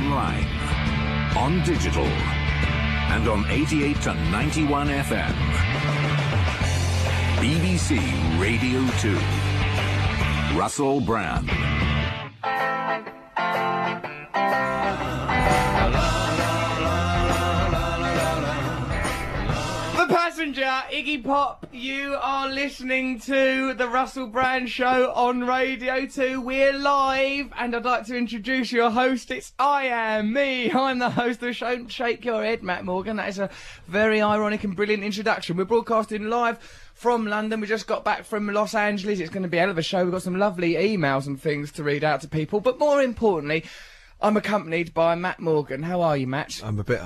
online, on digital, and on 88 to 91 FM. BBC Radio 2. Russell Brand. Passenger, Iggy Pop, you are listening to the Russell Brand Show on Radio 2. We're live, and I'd like to introduce your host. I'm the host of the show. Shake your head, Matt Morgan. That is a very ironic and brilliant introduction. We're broadcasting live from London. We just got back from Los Angeles. It's going to be a hell of a show. We've got some lovely emails and things to read out to people. But more importantly, I'm accompanied by Matt Morgan. How are you, Matt? I'm a bit,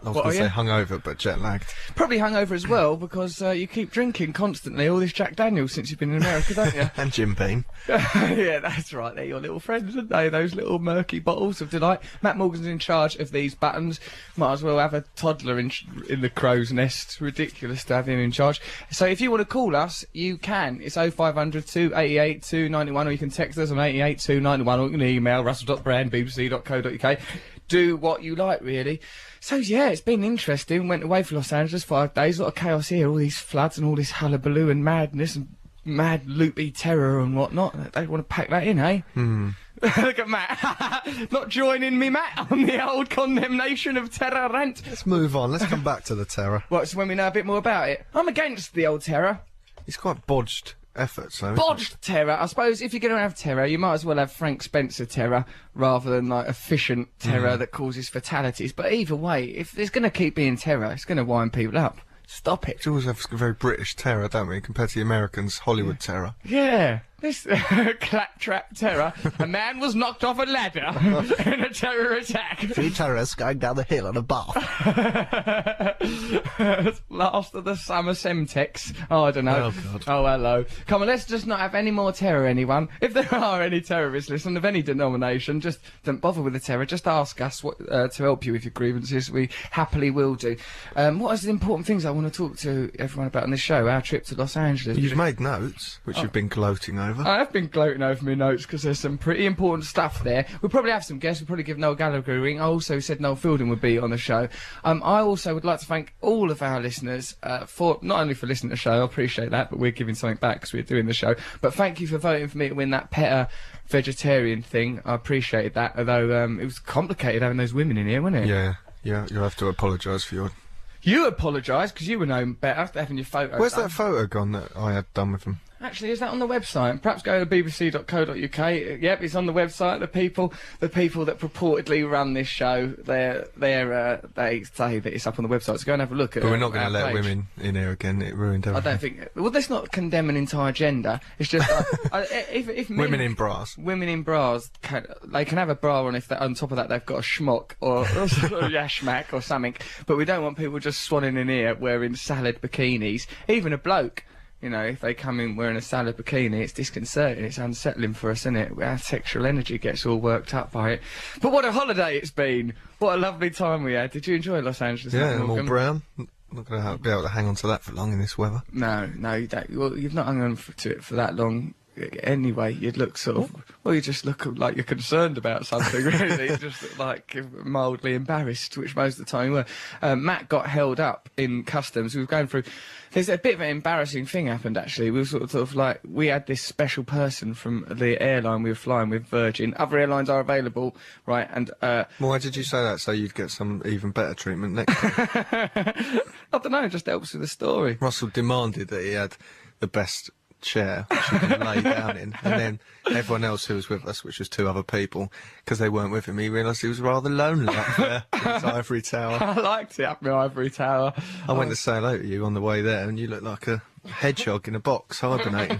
I was going to say hungover, but jet lagged. Probably hungover as well, because you keep drinking constantly all this Jack Daniels since you've been in America, don't you? And Jim Beam. Yeah, that's right. They're your little friends, aren't they? Those little murky bottles of delight. Matt Morgan's in charge of these buttons. Might as well have a toddler in the crow's nest. Ridiculous to have him in charge. So if you want to call us, you can. It's 0500 288 291, or you can text us on 88 291, or you can email russell.brand@bbc.co.uk. Do what you like, really. So, yeah, it's been interesting. Went away for Los Angeles 5 days. A lot of chaos here. All these floods and all this hullabaloo and madness and mad loopy terror and whatnot. They want to pack that in, eh? Look at Matt. Not joining me, Matt, on the old condemnation of terror rant. Let's move on. Let's come back to the terror. What, so when we know a bit more about it? I'm against the old terror. It's quite bodged effort, so... Bodged terror. I suppose if you're going to have terror, you might as well have Frank Spencer terror rather than, like, efficient terror that causes fatalities. But either way, if there's going to keep being terror, it's going to wind people up. Stop it. We always have very British terror, don't we, compared to the Americans' Hollywood terror. Yeah. This claptrap terror. A man was knocked off a ladder in a terror attack. 3 terrorists going down the hill on a bath. Last of the summer Semtex. Oh, I don't know. Oh, God. Oh, hello. Come on, let's just not have any more terror, anyone. If there are any terrorists listening of any denomination, just don't bother with the terror. Just ask us what, to help you with your grievances. We happily will do. What are the important things I want to talk to everyone about on this show? Our trip to Los Angeles. You've made notes, which you've been gloating over. I have been gloating over my notes because there's some pretty important stuff there. We'll probably have some guests. We'll probably give Noel Gallagher a ring. I also said Noel Fielding would be on the show. I also would like to thank all of our listeners for not only for listening to the show, I appreciate that, but we're giving something back because we're doing the show. But thank you for voting for me to win that PETA vegetarian thing. I appreciated that, although it was complicated having those women in here, wasn't it? Yeah, you'll have to apologise for your... You apologise because you were known better after having your photo Where's done. that photo gone that I had done with them? Actually, is that on the website? Perhaps go to bbc.co.uk. Yep, it's on the website. The people that purportedly run this show, they say that it's up on the website. So go and have a look at it. But we're not going to let women in here again. It ruined everything. I don't think. Well, let's not condemn an entire gender. It's just if men, women in bras. Women in bras, they can have a bra on if on top of that they've got a schmuck or a yashmak or something. But we don't want people just swanning in here wearing salad bikinis. Even a bloke. You know, if they come in wearing a salad bikini, it's disconcerting, it's unsettling for us, isn't it? Our sexual energy gets all worked up by it. But what a holiday it's been! What a lovely time we had. Did you enjoy Los Angeles? Yeah, I'm all brown. Not going to be able to hang on to that for long in this weather. No, you don't. Well, you've not hung on to it for that long. Anyway, you'd look sort of... Well, you just look like you're concerned about something, really. You just look like mildly embarrassed, which most of the time you were. Matt got held up in customs. We were going through... There's a bit of an embarrassing thing happened, actually. We were sort of like... We had this special person from the airline we were flying with, Virgin. Other airlines are available, right, and... Why did you say that? So you'd get some even better treatment next time? I don't know, it just helps with the story. Russell demanded that he had the best chair which you can lay down in, and then everyone else who was with us, which was 2 other people, because they weren't with him, he realised he was rather lonely up there in his ivory tower. I liked it up my ivory tower. I went to say hello to you on the way there, and you looked like a hedgehog in a box hibernating.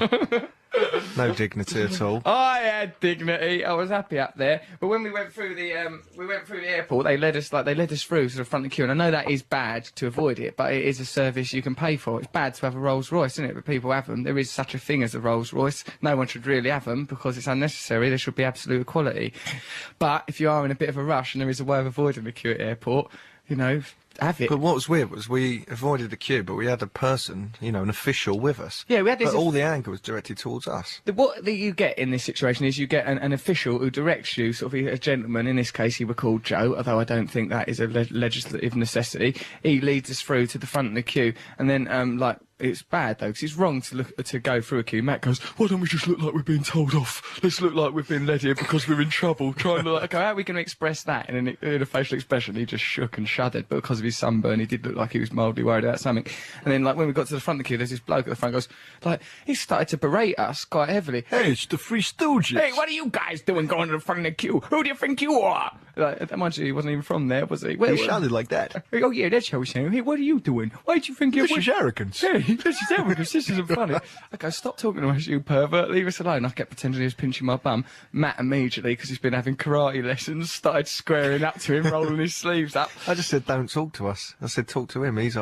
No dignity at all. I had dignity. I was happy up there. But when we went through the airport, they led us through to the front of the queue. And I know that is bad to avoid it, but it is a service you can pay for. It's bad to have a Rolls Royce, isn't it? But people have them. There is such a thing as a Rolls Royce. No one should really have them because it's unnecessary. There should be absolute equality. But if you are in a bit of a rush and there is a way of avoiding the queue at the airport, you know, have it. But what was weird was we avoided the queue, but we had a person, you know, an official with us. Yeah, we had this. But all the anger was directed towards us. What that you get in this situation is you get an official who directs you, sort of a gentleman. In this case, he was called Joe, although I don't think that is a legislative necessity. He leads us through to the front of the queue, and then like. It's bad though, because it's wrong to go through a queue. Matt goes, "Why don't we just look like we're being told off? Let's look like we've been led here because we're in trouble." Trying to like, how are we going to express that in a facial expression? He just shook and shuddered, but because of his sunburn, he did look like he was mildly worried about something. And then, like when we got to the front of the queue, there's this bloke at the front goes, like he started to berate us quite heavily. Hey, it's the Three Stooges. Hey, what are you guys doing going to the front of the queue? Who do you think you are? Like, mind you, he wasn't even from there, was he? He sounded like that. Oh yeah, that's how he sounded. Hey, what are you doing? Why do you think you're... This is arrogance. Hey, this is arrogance. This isn't funny. I go, stop talking to us, you pervert. Leave us alone. I kept pretending he was pinching my bum. Matt immediately, because he's been having karate lessons, started squaring up to him, rolling his sleeves up. I just said, don't talk to us. I said, talk to him. We've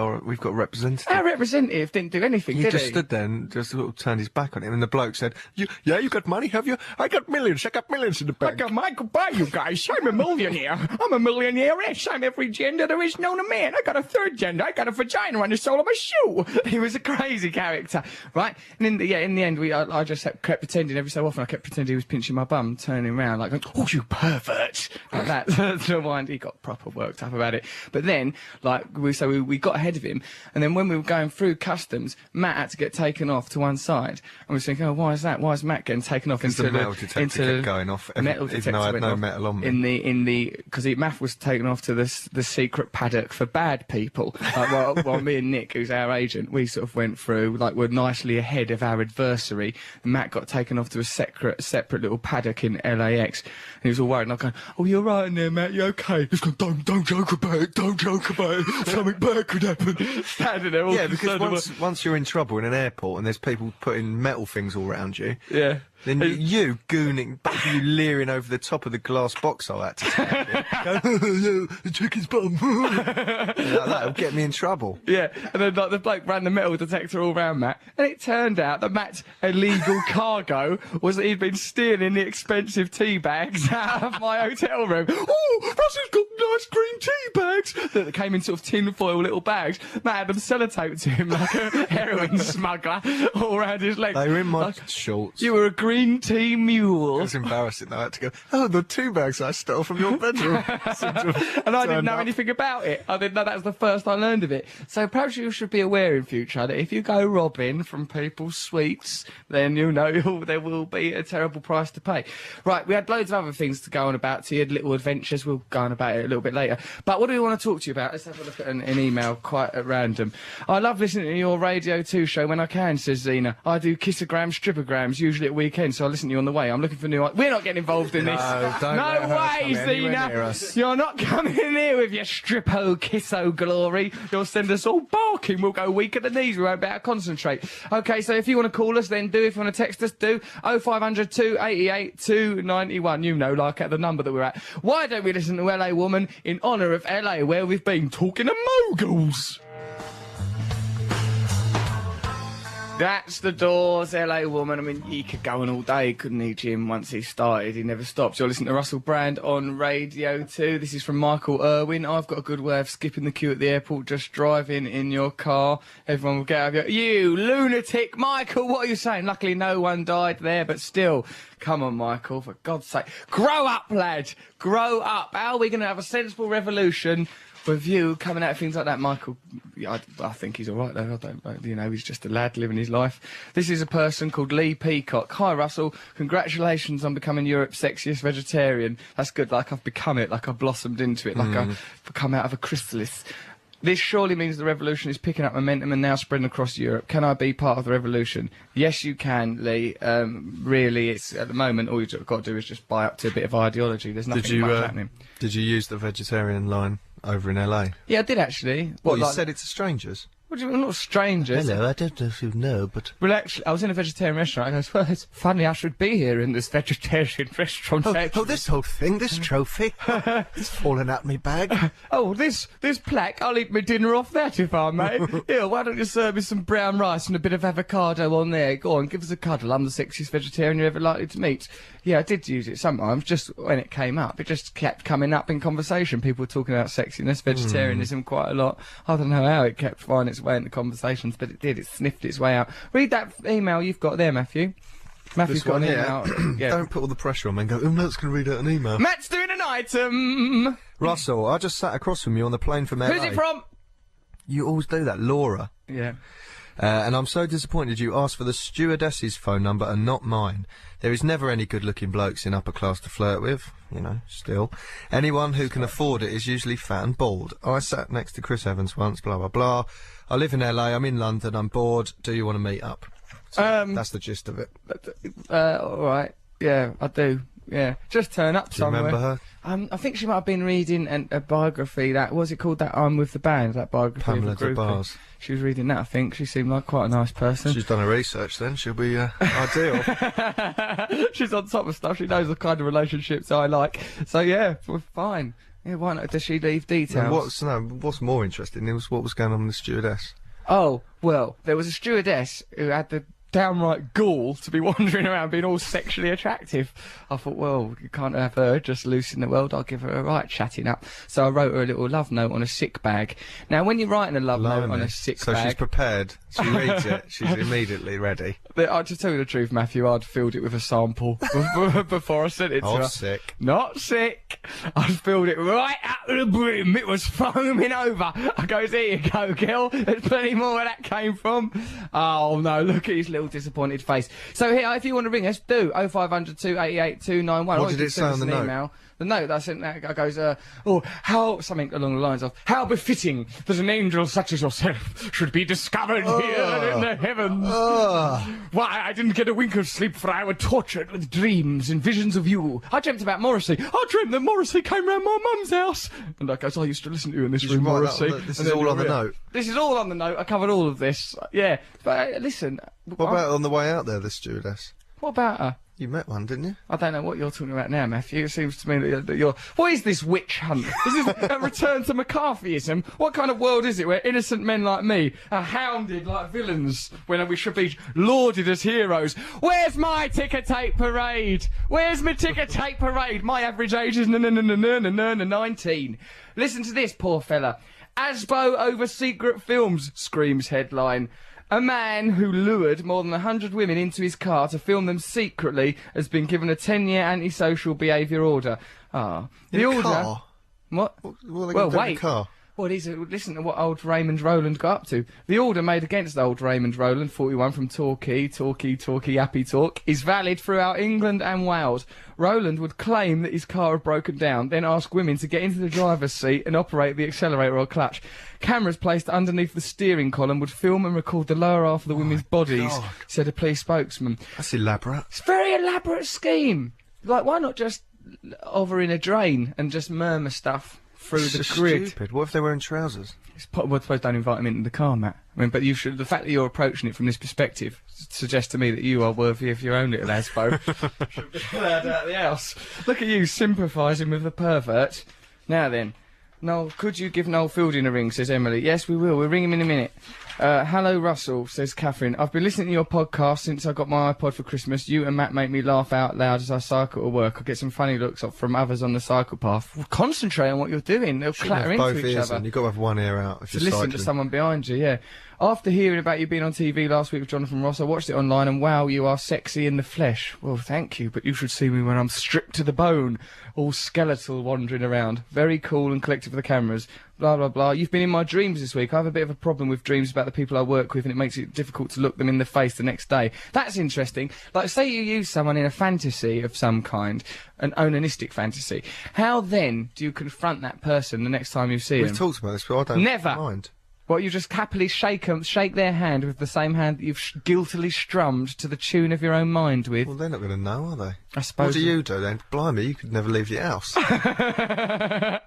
got a representative. Our representative didn't do anything, He just stood there and just sort of turned his back on him, and the bloke said, you got money, have you? I got millions in the bank. I could buy you guys. I'm a millionaire. I'm a millionaire-ish. I'm every gender there is known to man. I got a third gender. I got a vagina on the sole of my shoe. He was a crazy character, right? And in the end, I just kept pretending every so often. I kept pretending he was pinching my bum, turning around like, "Oh, you pervert!" like that. To wind, he got proper worked up about it. But then, like we got ahead of him, and then when we were going through customs, Matt had to get taken off to one side, and we were thinking, "Oh, why is that? Why is Matt getting taken off?" Because the metal detector kept going off, even though I had no metal on me. Because Matt was taken off to the secret paddock for bad people. Like, while me and Nick, who's our agent, we sort of went through, like, we're nicely ahead of our adversary. And Matt got taken off to a separate little paddock in LAX. And he was all worried. And I'm going, "Oh, you're right in there, Matt. You okay?" He's going, don't joke about it. Don't joke about it. Something bad could happen." Standing there all because once you're in trouble in an airport and there's people putting metal things all around you. Yeah. Then you gooning, you leering over the top of the glass box I had to take. Check his bum. That'll get me in trouble. Yeah, and then like the bloke ran the metal detector all round Matt, and it turned out that Matt's illegal cargo was that he'd been stealing the expensive tea bags out of my hotel room. "Oh, Russell's got nice green tea bags that came in sort of tinfoil little bags." Matt had them sellotaped to him like a heroin smuggler all around his legs. They were in my shorts. You were a green tea mule. It was embarrassing though. I had to go, "Oh, the tea bags I stole from your bedroom." And I didn't know anything about it. I didn't know that was the first I learned of it. So perhaps you should be aware in future that if you go robbing from people's sweets, then you know there will be a terrible price to pay. Right, we had loads of other things to go on about to you, little adventures. We'll go on about it a little bit later. But what do we want to talk to you about? Let's have a look at an email quite at random. "I love listening to your Radio 2 show when I can," says Zena. "I do kissograms, stripograms, usually at weekends, so I listen to you on the way. I'm looking for new... We're not getting involved in this. No way, Zena. You're not coming in here with your strippo kisso glory. You'll send us all barking. We'll go weak at the knees. We won't be able to concentrate. Okay, so if you want to call us, then do. If you want to text us, do. 0500 288 291. You know, like at the number that we're at. Why don't we listen to LA Woman in honour of LA, where we've been talking to moguls? That's the Doors, LA Woman. I mean, he could go on all day, couldn't he, Jim? Once he started, he never stopped. You're listening to Russell Brand on Radio 2. This is from Michael Irwin. "I've got a good way of skipping the queue at the airport, just driving in your car. Everyone will get out of you lunatic, Michael, what are you saying?" Luckily, no one died there, but still. Come on, Michael, for God's sake. Grow up, lad. Grow up. How are we going to have a sensible revolution with you coming out of things like that, Michael? I think he's all right, though. I don't, you know, he's just a lad living his life. This is a person called Lee Peacock. "Hi, Russell. Congratulations on becoming Europe's sexiest vegetarian." That's good. Like I've become it. Like I've blossomed into it. Like I've come out of a chrysalis. "This surely means the revolution is picking up momentum and now spreading across Europe. Can I be part of the revolution?" Yes, you can, Lee. Really, it's at the moment all you've got to do is just buy up to a bit of ideology. There's nothing much happening. Did you use the vegetarian line over in LA? Yeah, I did actually. Well, you said it to strangers? What do you mean, not strangers? Hello, I don't know if you know, but... Well, actually, I was in a vegetarian restaurant. I goes, well, it's funny I should be here in this vegetarian restaurant. Oh, this whole thing, this trophy, it's fallen out my bag. Oh, this plaque, I'll eat my dinner off that if I may. Here, why don't you serve me some brown rice and a bit of avocado on there? Go on, give us a cuddle. I'm the sexiest vegetarian you're ever likely to meet. Yeah, I did use it sometimes, just when it came up. It just kept coming up in conversation. People were talking about sexiness, vegetarianism quite a lot. I don't know how it kept finding its way into conversations, but it did. It sniffed its way out. Read that email you've got there, Matthew. Matthew's got an email. Yeah. Don't put all the pressure on me and go, Matt's going to read out an email. Matt's doing an item! Russell, I just sat across from you on the plane from LA. Who's it from? You always do that, Laura. Yeah. And I'm so disappointed you asked for the stewardess's phone number and not mine. There is never any good-looking blokes in upper class to flirt with, you know, still. Anyone who can afford it is usually fat and bald. I sat next to Chris Evans once, blah, blah, blah. I live in LA, I'm in London, I'm bored. Do you want to meet up? So that's the gist of it. Alright. Yeah, I do. Yeah. Just turn up somewhere. Do you remember her? I think she might have been reading a biography, that, was it called that I'm With the Band, that biography Pamela of the group. DeBars. She was reading that, I think. She seemed like quite a nice person. She's done her research then, she'll be ideal. She's on top of stuff, she knows the kind of relationships I like. So yeah, we're fine. Yeah, why not? Does she leave details? What's more interesting is what was going on with the stewardess. Oh, well, there was a stewardess who had the downright gall to be wandering around being all sexually attractive. I thought, well, you can't have her just loose in the world, I'll give her a right chatting up. So I wrote her a little love note on a sick bag. Now, when you're writing a love note on a sick bag... So she's prepared, she reads it, she's immediately ready. But, to tell you the truth, Matthew, I'd filled it with a sample before I sent it to her. Sick. Not sick. I'd filled it right up to the brim. It was foaming over. I goes, here you go, girl. There's plenty more where that came from. Oh, no, look at his little disappointed face. So here, if you want to ring us, do 0500 288 291. What did it say on the note? Email. The note that I sent that goes, how, something along the lines of, how befitting that an angel such as yourself should be discovered here in the heavens. Why, I didn't get a wink of sleep, for I was tortured with dreams and visions of you. I dreamt about Morrissey. I dreamt that Morrissey came round my mum's house. And I goes, I used to listen to you in this room, Morrissey. This is all on the note. This is all on the note. I covered all of this. Yeah. But listen. What about on the way out there, the stewardess? What about her? You met one, didn't you? I don't know what you're talking about now, Matthew. It seems to me that you're... What is this witch hunt? Is this a return to McCarthyism? What kind of world is it where innocent men like me are hounded like villains when we should be lauded as heroes? Where's my ticker tape parade? Where's my ticker tape parade? My average age is 19. Listen to this, poor fella. Asbo over secret films, screams headline. A man who lured more than 100 women into his car to film them secretly has been given a 10-year antisocial behaviour order. The order... Car? What? Well, wait. Car? Well, listen to what old Raymond Rowland got up to. The order made against old Raymond Rowland, 41, from Torquay, Happy Talk, is valid throughout England and Wales. Rowland would claim that his car had broken down, then ask women to get into the driver's seat and operate the accelerator or clutch. Cameras placed underneath the steering column would film and record the lower half of the women's bodies, said a police spokesman. That's elaborate. It's a very elaborate scheme. Like, why not just hover in a drain and just murmur stuff through the grid? Stupid. What if they were in trousers? Well, I suppose don't invite him into the car, Matt. I mean, but you should. The fact that you're approaching it from this perspective suggests to me that you are worthy of your own little aspo. Should be allowed out of the house. Look at you sympathising with the pervert. Now then, Noel, could you give Noel Fielding a ring? Says Emily. Yes, we will. We'll ring him in a minute. Hello, Russell, says Catherine. I've been listening to your podcast since I got my iPod for Christmas. You and Matt make me laugh out loud as I cycle to work. I get some funny looks from others on the cycle path. Well, concentrate on what you're doing. They'll clatter into each other. You've got to have one ear out if you're listen cycling. To someone behind you, yeah. After hearing about you being on TV last week with Jonathan Ross, I watched it online and wow, you are sexy in the flesh. Well, thank you, but you should see me when I'm stripped to the bone, all skeletal wandering around. Very cool and collected for the cameras. Blah, blah, blah. You've been in my dreams this week. I have a bit of a problem with dreams about the people I work with and it makes it difficult to look them in the face the next day. That's interesting. Like, say you use someone in a fantasy of some kind, an onanistic fantasy. How then do you confront that person the next time you see them? We've talked about this, but I don't mind. Well, you just happily shake their hand with the same hand that you've guiltily strummed to the tune of your own mind with. Well, they're not going to know, are they? I suppose. What do you do then? Blimey, you could never leave your house. I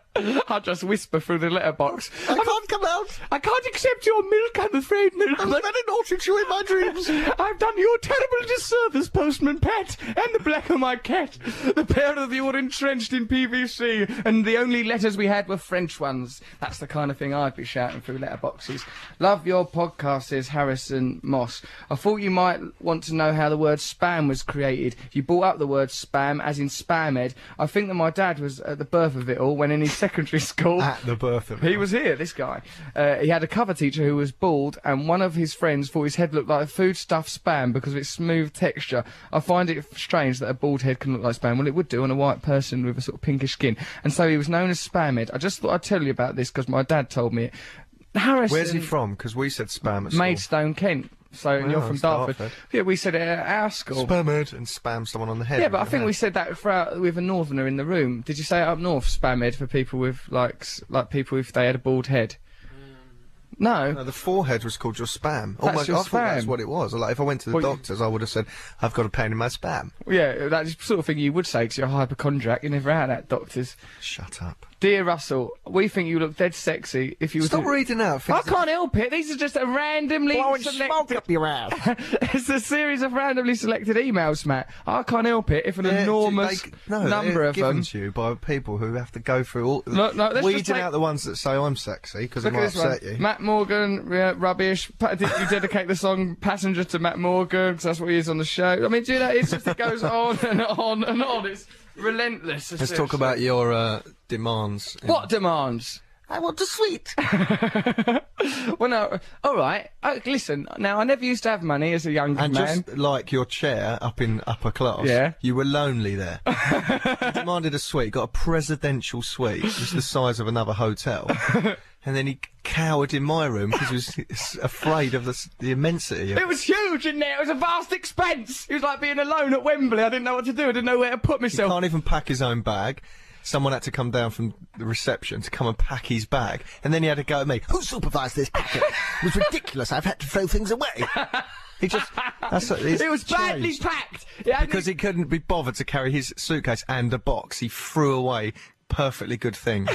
just whisper through the letterbox. I can't come out. I can't accept your milk, I'm afraid, milk. I'm very naughty to you in my dreams. I've done you a terrible disservice, Postman Pat, and the black of my cat. The pair of you were entrenched in PVC, and the only letters we had were French ones. That's the kind of thing I'd be shouting through letterboxes. Love your podcast, says Harrison Moss. I thought you might want to know how the word spam was created. You brought up the word spam, as in spam ed. I think that my dad was at the birth of it all, when in his secondary school. At the birth of it. He was here, this guy. He had a cover teacher who was bald, and one of his friends thought his head looked like foodstuff spam because of its smooth texture. I find it strange that a bald head can look like spam. Well, it would do on a white person with a sort of pinkish skin. And so he was known as Spamhead. I just thought I'd tell you about this because my dad told me it. Harrison, Where's he from? Because we said spam at school. Maidstone, Kent. So, and you're from Dartford. Yeah, we said it at our school. Spamhead and spam someone on the head. Yeah, but I think we said that with a northerner in the room. Did you say it up north, Spamhead, for people with, like people if they had a bald head? No. No, the forehead was called your spam. That's your I thought that's spam. what it was. Like, if I went to the doctors, I would have said, I've got a pain in my spam. Yeah, that's the sort of thing you would say because you're a hypochondriac. You never had that, doctors. Shut up. Dear Russell, we think you look dead sexy if you were Stop reading out things. I can't help it. These are just a randomly smoke up your ass. It's a series of randomly selected emails, Matt. I can't help it if an enormous number of given them. to you by people who have to go through all let's weeding just take- out the ones that say I'm sexy because it Look at might this one. upset you. Matt Morgan, rubbish. Did you dedicate the song Passenger to Matt Morgan? Because that's what he is on the show. I mean, do you know, it goes on and on and on. It's relentless. Let's talk about your demands. What demands? I want a sweet. Well, no, all right. Listen, now, I never used to have money as a young man. And just like your chair up in upper class, Yeah. you were lonely there. You demanded a suite, got a presidential suite, just the size of another hotel. And then he cowered in my room because he was afraid of the immensity of it. It was huge in there. It was a vast expense. It was like being alone at Wembley. I didn't know what to do. I didn't know where to put He myself. can't even pack his own bag. Someone had to come down from the reception to come and pack his bag. And then he had to go at me. Who supervised this packet? It was ridiculous. I've had to throw things away. He just... It was badly packed. Because he couldn't be bothered to carry his suitcase and a box. He threw away perfectly good things.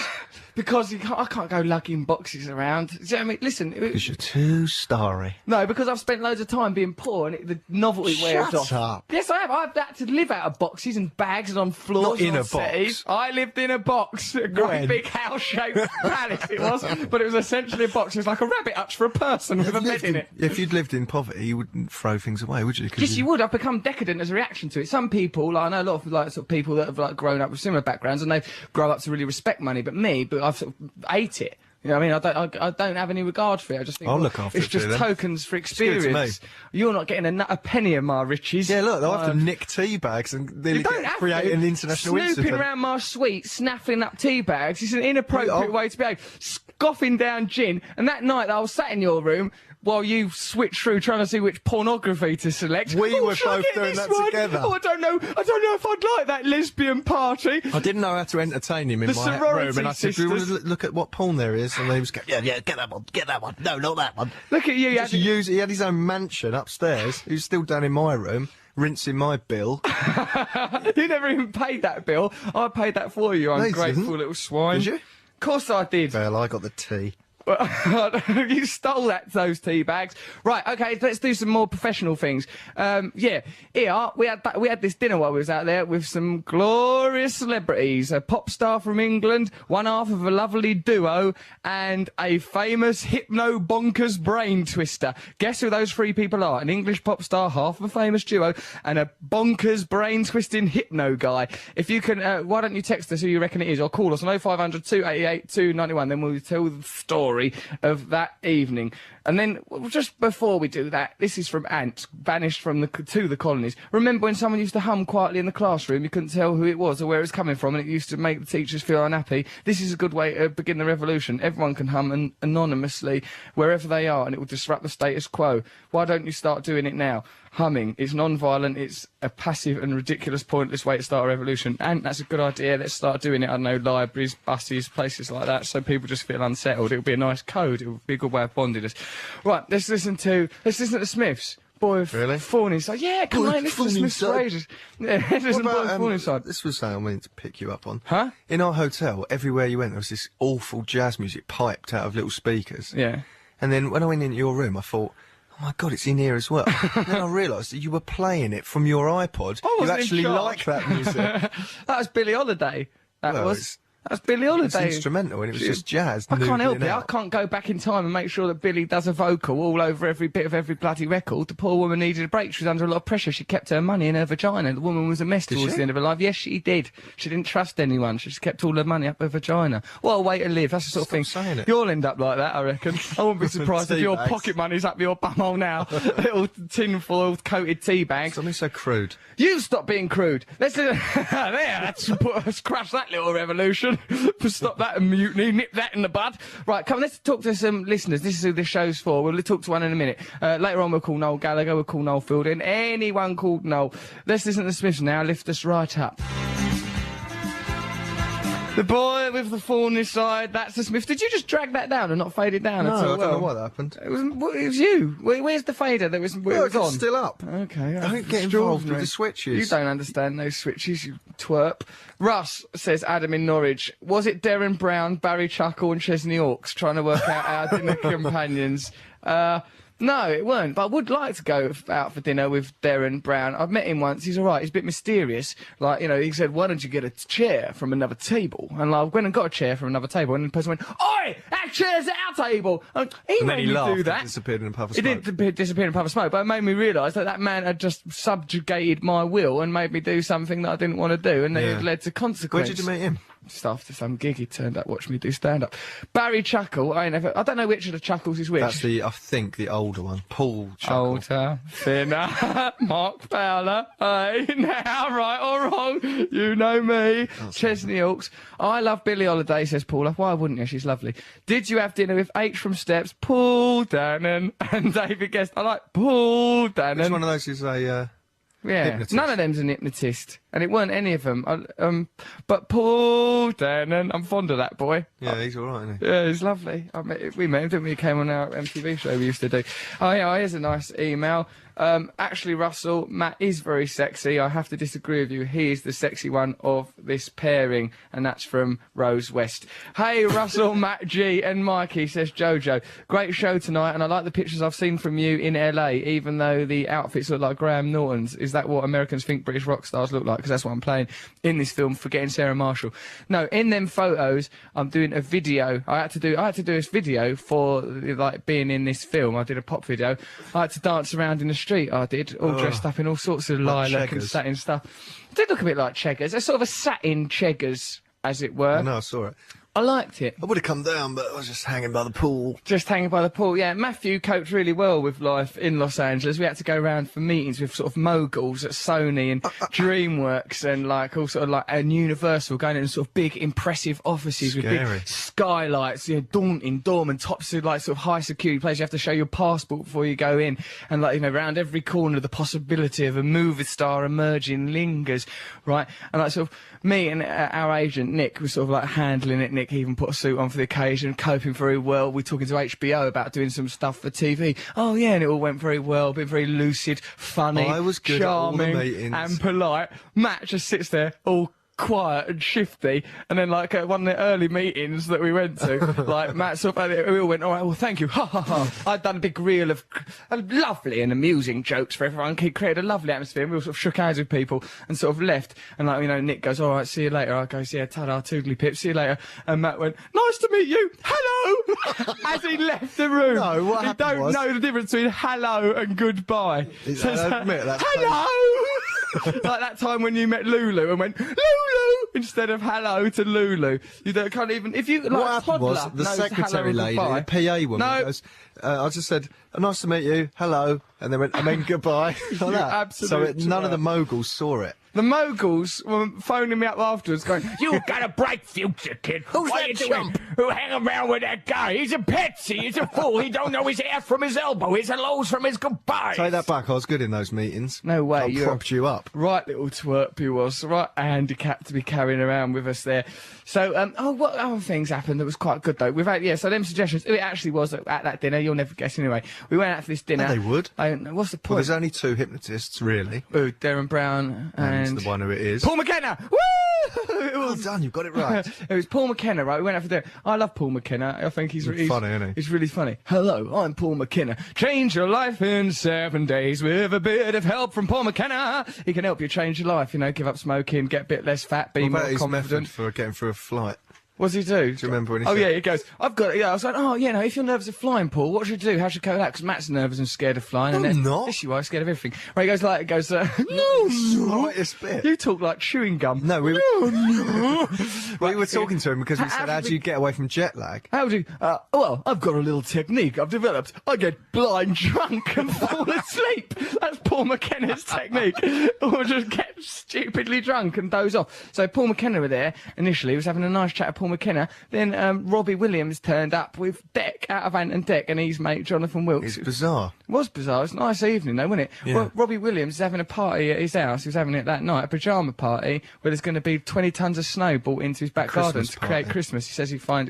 Because I can't go lugging boxes around. Do you know what I mean? Listen. Because you're too starry. No, because I've spent loads of time being poor and the novelty wears off. Shut up. Yes, I have. I've had to live out of boxes and bags and on floors. Not in and a on settees. box. I lived in a box. A great When? big house-shaped palace it was. But it was essentially a box. It was like a rabbit hutch for a person with a bed in it. If you'd lived in poverty, you wouldn't throw things away, would you? Yes, you would. I've become decadent as a reaction to it. Some people, like, I know a lot of sort of people that have grown up with similar backgrounds and they've grown up to really respect money. But I've sort of ate it. You know what I mean? I don't have any regard for it. I just think I'll look after it's it just too, then. tokens for give it to experience. You're not getting a penny of my riches. Yeah, look, they'll have to nick tea bags and You nearly don't have create to. an international Snooping incident. around my suite, snaffling up tea bags. It's an inappropriate way to behave. Scoffing down gin. And that night that I was sat in your room while you switched through trying to see which pornography to select. We were shall I both get doing this that one? together. Oh, I don't know if I'd like that lesbian party. I didn't know how to entertain him in The my sorority room, and I said, "Do you want to sisters. look at what porn there is?" And he was going, Yeah, get that one. No, not that one. Look at you. he had his own mansion upstairs. He was still down in my room, rinsing my bill. You never even paid that bill. I paid that for you, No, you ungrateful didn't. little swine. Did you? Of course I did. Well, I got the tea. You stole those tea bags. Right, okay, let's do some more professional things. Here, we had this dinner while we was out there with some glorious celebrities. A pop star from England, one half of a lovely duo, and a famous hypno-bonkers brain twister. Guess who those three people are? An English pop star, half of a famous duo, and a bonkers brain-twisting hypno guy. If you can, why don't you text us who you reckon it is, or call us on 0500 288 291, then we'll tell the story of that evening. And then, just before we do that, this is from Ant, banished from to the colonies. Remember when someone used to hum quietly in the classroom, you couldn't tell who it was or where it was coming from, and it used to make the teachers feel unhappy? This is a good way to begin the revolution. Everyone can hum anonymously wherever they are, and it will disrupt the status quo. Why don't you start doing it now? Humming. It's non-violent, it's a passive and ridiculous, pointless way to start a revolution. And that's a good idea. Let's start doing it, I don't know, libraries, buses, places like that, so people just feel unsettled. It'll be a nice code. It'll be a good way of bonding us. Right, let's listen to the Smiths. boy with Really? fawn inside. Yeah, come Boy on, with this fawn is Smith's inside. Razors. Yeah, there's a boy with fawn inside. This was something I wanted to pick you up on. Huh? In our hotel, everywhere you went, there was this awful jazz music piped out of little speakers. Yeah. And then when I went into your room, I thought, oh my God, it's in here as well. And then I realised that you were playing it from your iPod. I You wasn't in actually charge. like that music. That was Billie Holiday. That Well, was Billie It's Holiday. instrumental, and it was just jazz. I can't help noodling it. I out. can't go back in time and make sure that Billy does a vocal all over every bit of every bloody record. The poor woman needed a break. She was under a lot of pressure. She kept her money in her vagina. The woman was a mess towards she? the end of her life. Yes, she did. She didn't trust anyone. She just kept all her money up her vagina. What a way to live. That's the sort of thing. saying it. You'll end up like that, I reckon. I wouldn't be surprised if your Teabags. pocket money's up your bumhole now. Little tinfoil coated tea bags. Something so crude. You stop being crude. Let's let's crush that little revolution. Stop that mutiny. Nip that in the bud. Right, come on. Let's talk to some listeners. This is who this show's for. We'll talk to one in a minute. Later on, we'll call Noel Gallagher. We'll call Noel Fielding. Anyone called Noel. Let's listen to the Smiths now. Lift us right up. The boy with the fawn inside, that's the Smith. Did you just drag that down and not fade it down No, at all? I don't know what happened. It was you. Where's the fader that was, Well, was on? it's still up. Okay. Don't get involved with extraordinary. the switches. You don't understand those switches, you twerp. Russ, says Adam in Norwich. Was it Derren Brown, Barry Chuckle and Chesney Hawkes trying to work out our dinner companions? No, it weren't, but I would like to go out for dinner with Derren Brown. I've met him once, he's alright, he's a bit mysterious. Like, you know, he said, why don't you get a chair from another table? And I went and got a chair from another table, and the person went, oi, that chair's at our table! And he And then made he me laughed do and that. disappeared in a puff of It smoke. didn't disappear in a puff of smoke, but it made me realise that that man had just subjugated my will and made me do something that I didn't want to do, and Yeah. it led to Where consequence. did you meet him? Just after some gig, he turned up, watched me do stand-up. Barry Chuckle, I don't know which of the Chuckles is which. That's I think, the older one. Paul Chuckle. Older, thinner, Mark Fowler, hey, now, right or wrong, you know me. Chesney Hawkes. I love Billie Holiday, says Paula. Why wouldn't you? She's lovely. Did you have dinner with H from Steps, Paul Dannon, and David Guest? I like Paul Dannon. Which one of those is a... Yeah, hypnotist? none of them's an hypnotist, and it weren't any of them. But Paul Dannon, I'm fond of that boy. Yeah, he's alright, isn't he? Yeah, he's lovely. We met him, didn't we? He came on our MTV show we used to do. Oh, yeah, here's a nice email. Actually, Russell, Matt is very sexy. I have to disagree with you. He is the sexy one of this pairing, and that's from Rose West. Hey, Russell, Matt G and Mikey, says Jojo. Great show tonight, and I like the pictures I've seen from you in LA, even though the outfits look like Graham Norton's. Is that what Americans think British rock stars look like? Because that's what I'm playing in this film, Forgetting Sarah Marshall. No, in them photos, I'm doing a video. I had to do this video for, like, being in this film. I did a pop video. I had to dance around in the street, I did, all dressed up in all sorts of Like lilac and Cheggers. satin stuff. It did look a bit like Cheggers. It's sort of a satin Cheggers, as it were. I know, I saw it. I liked it. I would have come down, but I was just hanging by the pool. Just hanging by the pool. Yeah, Matthew coped really well with life in Los Angeles. We had to go around for meetings with sort of moguls at Sony and DreamWorks and like all sort of like and Universal, going in sort of big impressive offices with Scary. big skylights, you know, daunting dorm and tops of like sort of high security places. You have to show your passport before you go in, and like, you know, around every corner the possibility of a movie star emerging lingers, right? And like sort of me and our agent Nick was sort of like handling it. Nick even put a suit on for the occasion, coping very well. We're talking to HBO about doing some stuff for TV. Oh yeah, and it all went very well, been very lucid, funny, I was good at all the charming, meetings. and polite. Matt just sits there all quiet and shifty, and then like at one of the early meetings that we went to, like Matt sort of, we all went, all right, well thank you, ha ha ha. I'd done a big reel of lovely and amusing jokes for everyone. He created a lovely atmosphere, and we all sort of shook hands with people and sort of left, and like, you know, Nick goes, all right, see you later. I goes, yeah, ta-da, toodly pip, see you later. And Matt went, nice to meet you, hello, as he left the room. No, what he happened don't was- know the difference between hello and goodbye. I admit, that's hello. Like that time when you met Lulu and went Lulu instead of hello to Lulu. You don't, can't even, if you like, What happened was toddler the knows secretary hello and lady, goodbye. the PA woman, No. goes, I just said, nice to meet you, hello, and then went, I mean goodbye, like that. absolute So none of twat. the moguls saw it. The moguls were phoning me up afterwards going, "You got a bright future, kid. Who's What that you chump? doing? Who hang around with that guy? He's a patsy. He's a fool. He don't know his ass from his elbow. His hellos from his goodbyes." Take that back. I was good in those meetings. No way, I you're- propped you up. Right little twerp he was, right handicapped to be carrying around with us there. So, what other things happened that was quite good though? We've had, so them suggestions, it actually was at that dinner, you'll never guess anyway. We went out for this dinner. No, they would. What's the Well, point? there's only 2 hypnotists, really. Ooh, Darren Brown and the one who it is. Paul McKenna! Woo! It Well was, done, you've got it right. it was Paul McKenna, right? We went out for dinner. I love Paul McKenna. I think he's Funny, isn't he? He's really funny. Hello, I'm Paul McKenna. Change your life in 7 days with a bit of help from Paul McKenna. He can help you change your life, give up smoking, get a bit less fat, be What more about his method confident. for getting through a flight? What does he do? Do you remember when he Oh, said- yeah, he goes, I was like, if you're nervous of flying, Paul, what should you do? How should you cope with that? Because Matt's nervous and scared of flying. No, and I'm not. Yes, you are, scared of everything. Right, no, Slightest bit. You talk like chewing gum. No, we were talking to him because we How said, how did do you get away from jet lag? How do you, well, I've got a little technique I've developed. I get blind drunk and fall asleep. That's Paul McKenna's technique. Or just get stupidly drunk and doze off. So Paul McKenna were there initially, was having a nice chat with Paul McKenna. Then Robbie Williams turned up with Deck out of Ant and Deck and his mate Jonathan Wilkes. It's bizarre. It was bizarre. It was a nice evening, though, wasn't it? Yeah. Well, Robbie Williams is having a party at his house. He was having it that night, a pyjama party, where there's going to be 20 tons of snow brought into his back garden Christmas to create party. Christmas. He says he'd like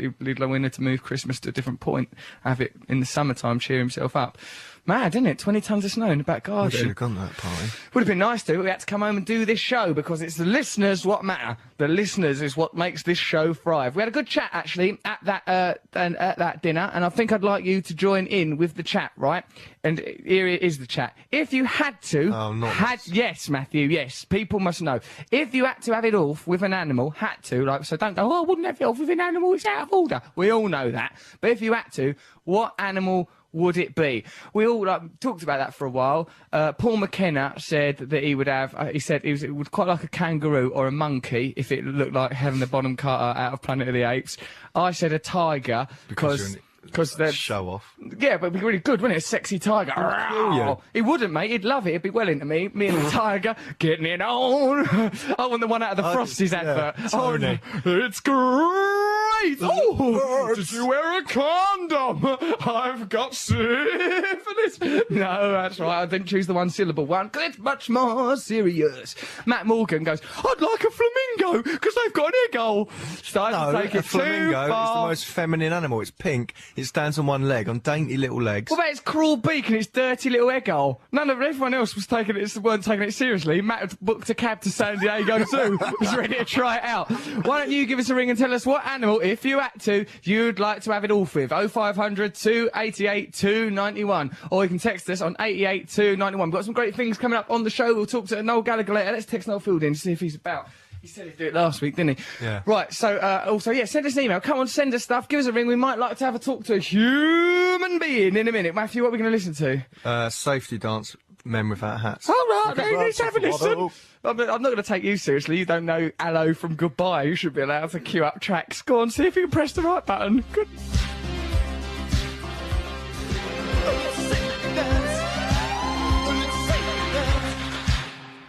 winner to move Christmas to a different point, have it in the summertime, cheer himself up. Mad, isn't it? 20 tons of snow in the back We garden. should have gone to that party. Would have been nice to. We had to come home and do this show because it's the listeners what matter. The listeners is what makes this show thrive. We had a good chat actually at that dinner, and I think I'd like you to join in with the chat, right? And here is the chat. If you had to, Oh, not this. yes, Matthew, yes, people must know. If you had to have it off with an animal, had to, so don't go, I wouldn't have it off with an animal, it's out of order. We all know that. But if you had to, what animal would it be? We all talked about that for a while. Paul McKenna said that he would have. He said it would quite like a kangaroo or a monkey if it looked like Helen the Bonham Carter out of Planet of the Apes. I said a tiger because they're Show off. yeah, but it'd be really good, wouldn't it? A sexy tiger. kill you. He wouldn't, mate. He'd love it. He'd be well into me. Me and the tiger getting it on. I want the one out of the Frosties advert. Tony. Oh, it's great. Oh, did you wear a condom? I've got syphilis. No, that's right. I didn't choose the 1-syllable one because it's much more serious. Matt Morgan goes, I'd like a flamingo because they've got an egg hole. Started No, to take a it flamingo too is the far. most feminine animal. It's pink. It stands on one leg, on dainty little legs. What about its cruel beak and its dirty little egg hole? Everyone else weren't taking it seriously. Matt had booked a cab to San Diego Zoo, was ready to try it out. Why don't you give us a ring and tell us what animal, if you had to, you'd like to have it off with? 0500 288 291. Or you can text us on 88 291. We've got some great things coming up on the show. We'll talk to Noel Gallagher later. Let's text Noel Fielding to see if he's about. He said he'd do it last week, didn't he? Yeah. Right, so, also, send us an email. Come on, send us stuff. Give us a ring. We might like to have a talk to a human being in a minute. Matthew, what are we going to listen to? Safety dance, men without hats. All right, Look at let's that, have a listen. Swallow. I'm not going to take you seriously. You don't know Hello from Goodbye. You should be allowed to queue up tracks. Go on, see if you can press the right button. Good.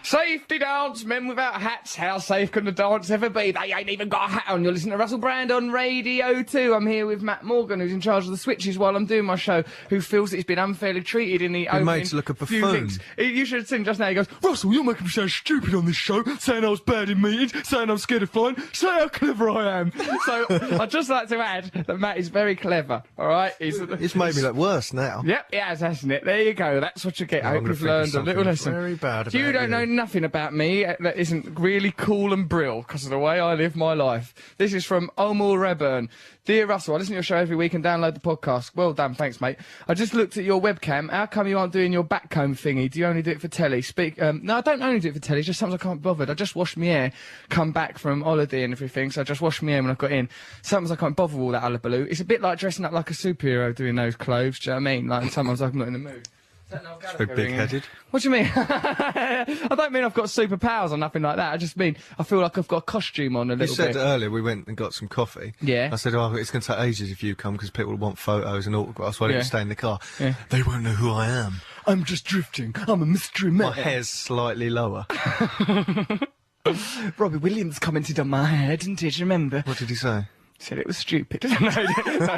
Safety dance, men without hats. How safe can the dance ever be? They ain't even got a hat on. You're listening to Russell Brand on Radio 2. I'm here with Matt Morgan, who's in charge of the switches while I'm doing my show, who feels that he's been unfairly treated in the opening made to look a few buffoon. weeks. You should have seen just now. He goes, Russell, you're making me sound stupid on this show, saying I was bad in meetings, saying I'm scared of flying, say how clever I am. So I'd just like to add that Matt is very clever, all right? It's made me look worse now. Yep, it has, hasn't it? There you go. That's what you get. I I'm hope gonna you've think of learned a little something lesson. very bad You about don't you. know nothing about me that isn't really cool and brill because of the way I live my life. This is from Omar Reburn. Dear Russell, I listen to your show every week and download the podcast. Well done, thanks, mate. I just looked at your webcam. How come you aren't doing your backcomb thingy? Do you only do it for telly? No, I don't only do it for telly. It's just sometimes I can't be bothered. I just washed my hair, come back from holiday and everything, so I just washed my hair when I got in. Sometimes I can't bother with all that hullabaloo. It's a bit like dressing up like a superhero doing those clothes, do you know what I mean? Like, sometimes I'm not in the mood. Big-headed. What do you mean? I don't mean I've got superpowers or nothing like that. I just mean I feel like I've got a costume on a You little said bit. earlier we went and got some coffee. Yeah. I said, it's going to take ages if you come because people want photos and autographs. Why don't Yeah. you stay in the car? Yeah. They won't know who I am. I'm just drifting. I'm a mystery man. My hair's slightly lower. Robbie Williams commented on my hair, didn't he? Do you remember? What did he say? Said it was stupid. No,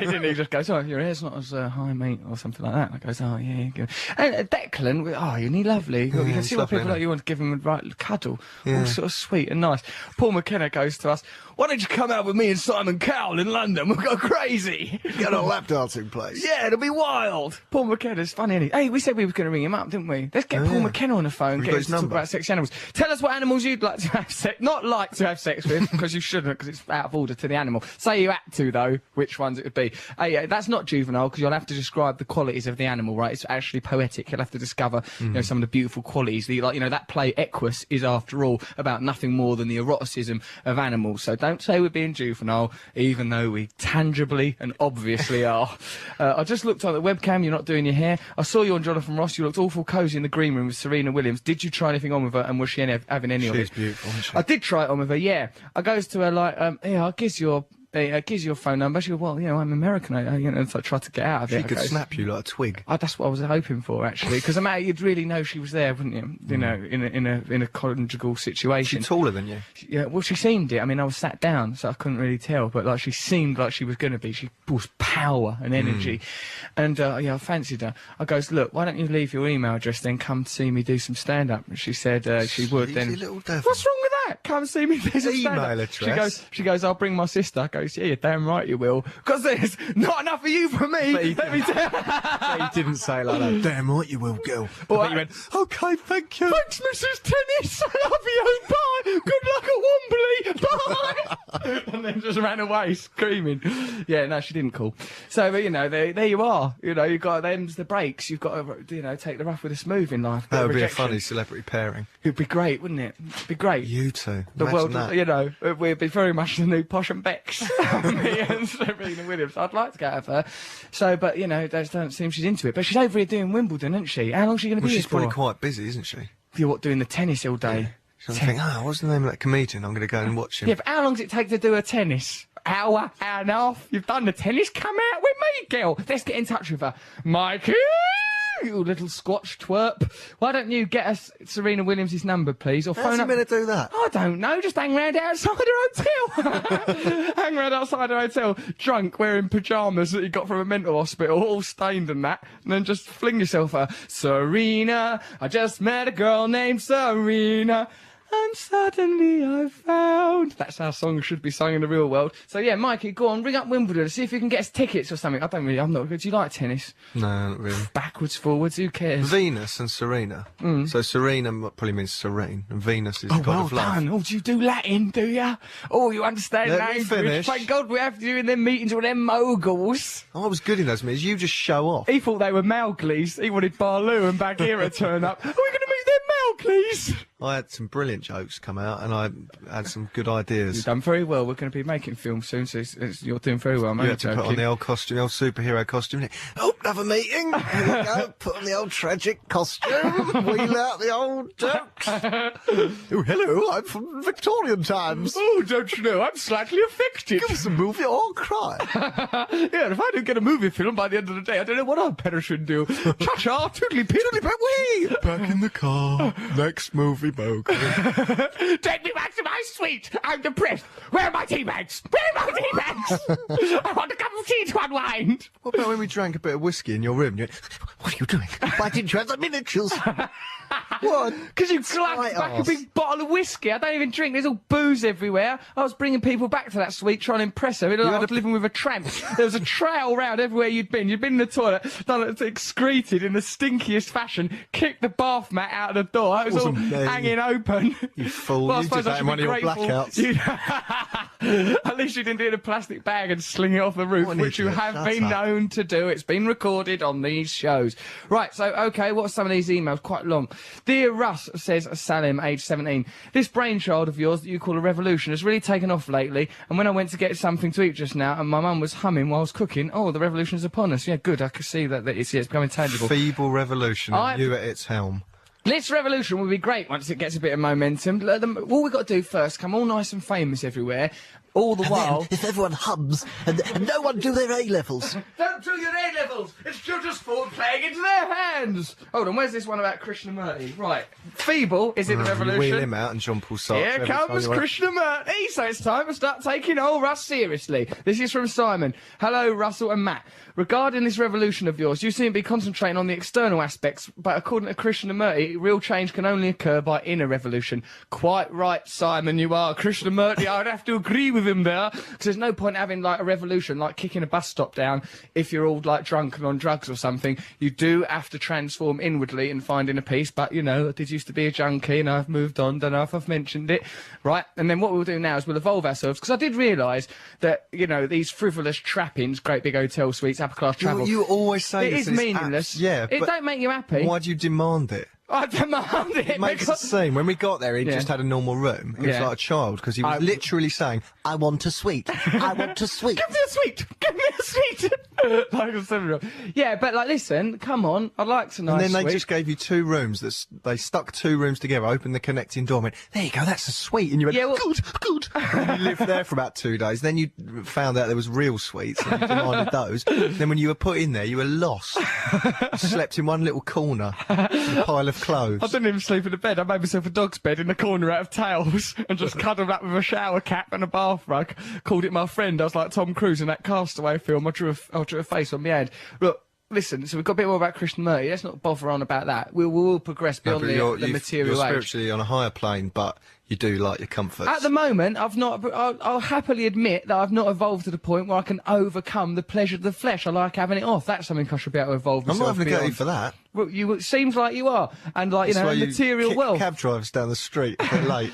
he didn't. He just goes, "Oh, your hair's not as high, mate," or something like that. And I goes, "Oh, yeah, good." And Declan, oh, isn't he lovely? You can see what people like you want to give him a right cuddle. All sort of sweet and nice. Paul McKenna goes to us, "Why don't you come out with me and Simon Cowell in London? We'll go crazy." Get a lap dancing place. Yeah, it'll be wild. Paul McKenna's funny, isn't he? Hey, we said we were going to ring him up, didn't we? Let's get Paul McKenna on the phone, get him to talk about sexy animals. Tell us what animals you'd like to have sex, not like to have sex with, because you shouldn't, because it's out of order to the animal. Say you had to, though, which ones it would be. Hey, that's not juvenile, because you'll have to describe the qualities of the animal, right? It's actually poetic. You'll have to discover, you know, some of the beautiful qualities. Like, you know, that play Equus is, after all, about nothing more than the eroticism of animals. So don't say we're being juvenile, even though we tangibly and obviously are. I just looked on the webcam. You're not doing your hair. I saw you on Jonathan Ross. You looked awful cosy in the green room with Serena Williams. Did you try anything on with her, and was she having any of it? She's beautiful, isn't she? I did try it on with her, yeah. I goes to her like, yeah, I'll give you your phone number. She goes, well, you know, I'm American. You know, so I tried to get out of it. She could snap you like a twig. That's what I was hoping for, actually, because you'd really know she was there, wouldn't you? You know, in a conjugal situation. She's taller than you. Yeah, well, she seemed it. I mean, I was sat down, so I couldn't really tell, but like she seemed like she was going to be. She was power and energy, and yeah, I fancied her. I goes, look, why don't you leave your email address, then come see me do some stand up? She said she would. Then little devil. what's wrong with that? Come see me do some stand up. Email address. She goes, I'll bring my sister. I goes, yeah, you're damn right you will, because there's not enough of you for me. Let me tell you. He didn't say it like that. Damn right you will, girl. Well, You went, okay, thank you. Thanks, Mrs. Tennis. I love you. Bye. Good luck at Wembley. Bye. And then just ran away screaming. Yeah, no, she didn't call. So, but, you know, there you are. You know, you've got them's the breaks. You've got to, you know, take the rough with the smooth in life. That would be a funny celebrity pairing. It'd be great, wouldn't it? It'd be great. You two. The Imagine world, that. you know, we'd be very much the new Posh and Becks. Me and Serena Williams. I'd like to get out of her. So, but, you know, those don't seem she's into it. But she's over here doing Wimbledon, isn't she? How long's she going to be here She's probably for? quite busy, isn't she? You're what, doing the tennis all day? She's thinking, what's the name of that comedian? I'm going to go and watch him. Yeah, but how long does it take to do a tennis? Hour and a half? You've done the tennis? Come out with me, girl. Let's get in touch with her. Mikey! You little Scotch twerp. Why don't you get us Serena Williams' number, please? Or How's phone he up. going to do that? I don't know, just hang round outside her hotel. Hang round outside her hotel, drunk, wearing pyjamas that you got from a mental hospital, all stained and that, and then just fling yourself at her. Serena, I just met a girl named Serena. And suddenly I found... That's how songs should be sung in the real world. So yeah, Mikey, go on, ring up Wimbledon, see if you can get us tickets or something. I'm not good. Do you like tennis? No, not really. Backwards, forwards, who cares? Venus and Serena. So Serena probably means serene, and Venus is the god well of love. done. Oh, do you do Latin, do you? Oh, you understand Let me language. finish. Thank God we have you in them meetings with them moguls. I was good in those meetings. You just show off. He thought they were Mowgli's. He wanted Barloo and Bagheera to turn up. Are we going to meet them Mowgli's? I had some brilliant jokes come out, and I had some good ideas. You've done very well. We're going to be making films soon, so you're doing very well. I'm You only had to put on joking. the old costume, the old superhero costume. Oh, another meeting. Here we go. Put on the old tragic costume. Wheel out the old jokes. Oh, hello. I'm from Victorian times. Oh, don't you know, I'm slightly affected. Give us a movie or cry. Yeah, if I don't get a movie film by the end of the day, I don't know what I'll perish and do. Cha-cha, toodly-pip. Wee! Back in the car. Next movie, Bogle. Take me back to my suite. I'm depressed. Where are my tea bags? Where are my tea bags? I want a cup of tea to unwind. What about when we drank a bit of whiskey in your room? You went, what are you doing? Why didn't you have the miniatures? What? Because you clapped back a arse. big bottle of whiskey. I don't even drink. There's all booze everywhere. I was bringing people back to that suite trying to impress her. It looked like I was living with a tramp. There was a trail round everywhere you'd been. You'd been in the toilet, done it, excreted in the stinkiest fashion, kicked the bath mat out of the door. It was all Wasn't me. hanging open. You fool. Well, I You suppose did I that should in one be of your grateful. blackouts. At least you didn't do it in a plastic bag and sling it off the roof, What an which you idiot. have Shut been up. known to do. It's been recorded on these shows. Right, so, okay, what's some of these emails? Quite long. Dear Russ, says Salim, age 17, this brainchild of yours that you call a revolution has really taken off lately, and when I went to get something to eat just now, and my mum was humming while I was cooking, oh, the revolution's upon us. Yeah, good, I could see that it's becoming tangible. Feeble revolution, I- and you at its helm. This revolution will be great once it gets a bit of momentum. All we've got to do first, come all nice and famous everywhere, all the while... Then, if everyone hums and no one do their A-levels. Don't do your A-levels! It's children's sport playing into their hands! Hold on, where's this one about Krishnamurti? Right, Feeble is in the revolution. Wheel him out and Jean-Paul Sartre. Here comes Krishnamurti, so it's time to start taking old Russ seriously. This is from Simon. Hello, Russell and Matt. Regarding this revolution of yours, you seem to be concentrating on the external aspects, but according to Krishnamurti, real change can only occur by inner revolution. Quite right, Simon, you are. Krishnamurti, I would have to agree with him there, because there's no point having, like, a revolution, like kicking a bus stop down if you're all, like, drunk and on drugs or something. You do have to transform inwardly and find inner peace, but, you know, I did used to be a junkie and I've moved on, don't know if I've mentioned it. Right, and then what we'll do now is we'll evolve ourselves, because I did realise that, you know, these frivolous trappings, great big hotel suites, upper class travel. You always say it this is and meaningless. yeah, it but don't make you happy. why do you demand it? I demand it. It makes because... a scene. When we got there, he just had a normal room. He was Yeah. like a child, because he was literally saying, I want a sweet. I want a sweet. Give me a sweet! Give me a sweet! Like a 7-year-old. Yeah, but, like, listen, come on, I'd like to know. and then they just gave you 2 rooms. They stuck 2 rooms together, opened the connecting door, and went, there you go, that's a suite. And you went, Yeah, well- good. And you lived there for about 2 days. Then you found out there was real suites, and you demanded those. Then when you were put in there, you were lost. You slept in one little corner, in a pile of clothes. I didn't even sleep in the bed. I made myself a dog's bed in the corner out of towels and just cuddled up with a shower cap and a bath rug. Called it my friend. I was like Tom Cruise in that Castaway film. I drew a face on my head. Look, listen, so we've got a bit more about Krishnamurti. Let's not bother on about that. We will progress beyond the material you're age. spiritually on a higher plane, but you do like your comforts. At the moment, I'll happily admit that I've not evolved to the point where I can overcome the pleasure of the flesh. I like having it off. That's something I should be able to evolve I'm myself not having a go at you beyond. for that. Well, it seems like you are. And, like, you That's know, why you material kick wealth. cab drivers down the street a bit late.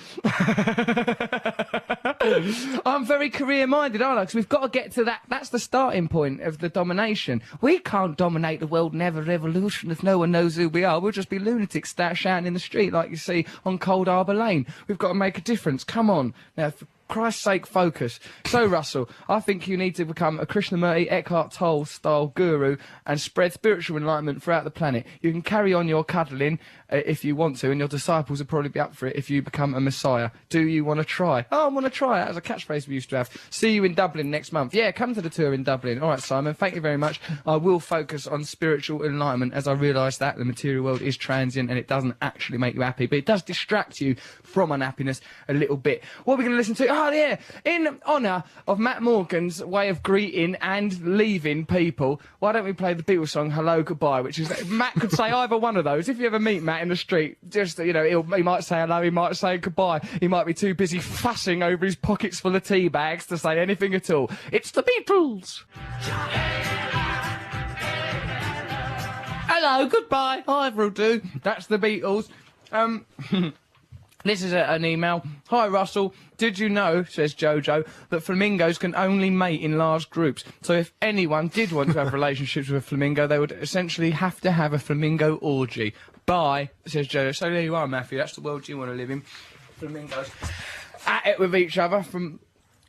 I'm very career-minded, aren't I? Because we've got to get to that. That's the starting point of the domination. We can't dominate the world and have a revolution if no one knows who we are. We'll just be lunatics start shouting in the street like you see on Cold Harbour Lane. We've got to make a difference. Come on. Now, for Christ's sake, focus. So, Russell, I think you need to become a Krishnamurti, Eckhart Tolle-style guru and spread spiritual enlightenment throughout the planet. You can carry on your cuddling if you want to, and your disciples will probably be up for it if you become a messiah. Do you want to try? Oh, I want to try. That was a catchphrase we used to have. See you in Dublin next month. Yeah, come to the tour in Dublin. All right, Simon, thank you very much. I will focus on spiritual enlightenment as I realise that the material world is transient and it doesn't actually make you happy, but it does distract you from unhappiness a little bit. What are we going to listen to? Oh, yeah. In honour of Matt Morgan's way of greeting and leaving people, why don't we play the Beatles song Hello, Goodbye, which is, Matt could say either one of those. If you ever meet Matt in the street, just, you know, he might say hello, he might say goodbye, he might be too busy fussing over his pockets full of tea bags to say anything at all. It's the Beatles! Hello, goodbye, either will do. That's the Beatles. This is an email. Hi, Russell. Did you know, says Jojo, that flamingos can only mate in large groups? So if anyone did want to have relationships with a flamingo, they would essentially have to have a flamingo orgy. Bye, says Jojo. So there you are, Matthew. That's the world you want to live in. Flamingos at it with each other from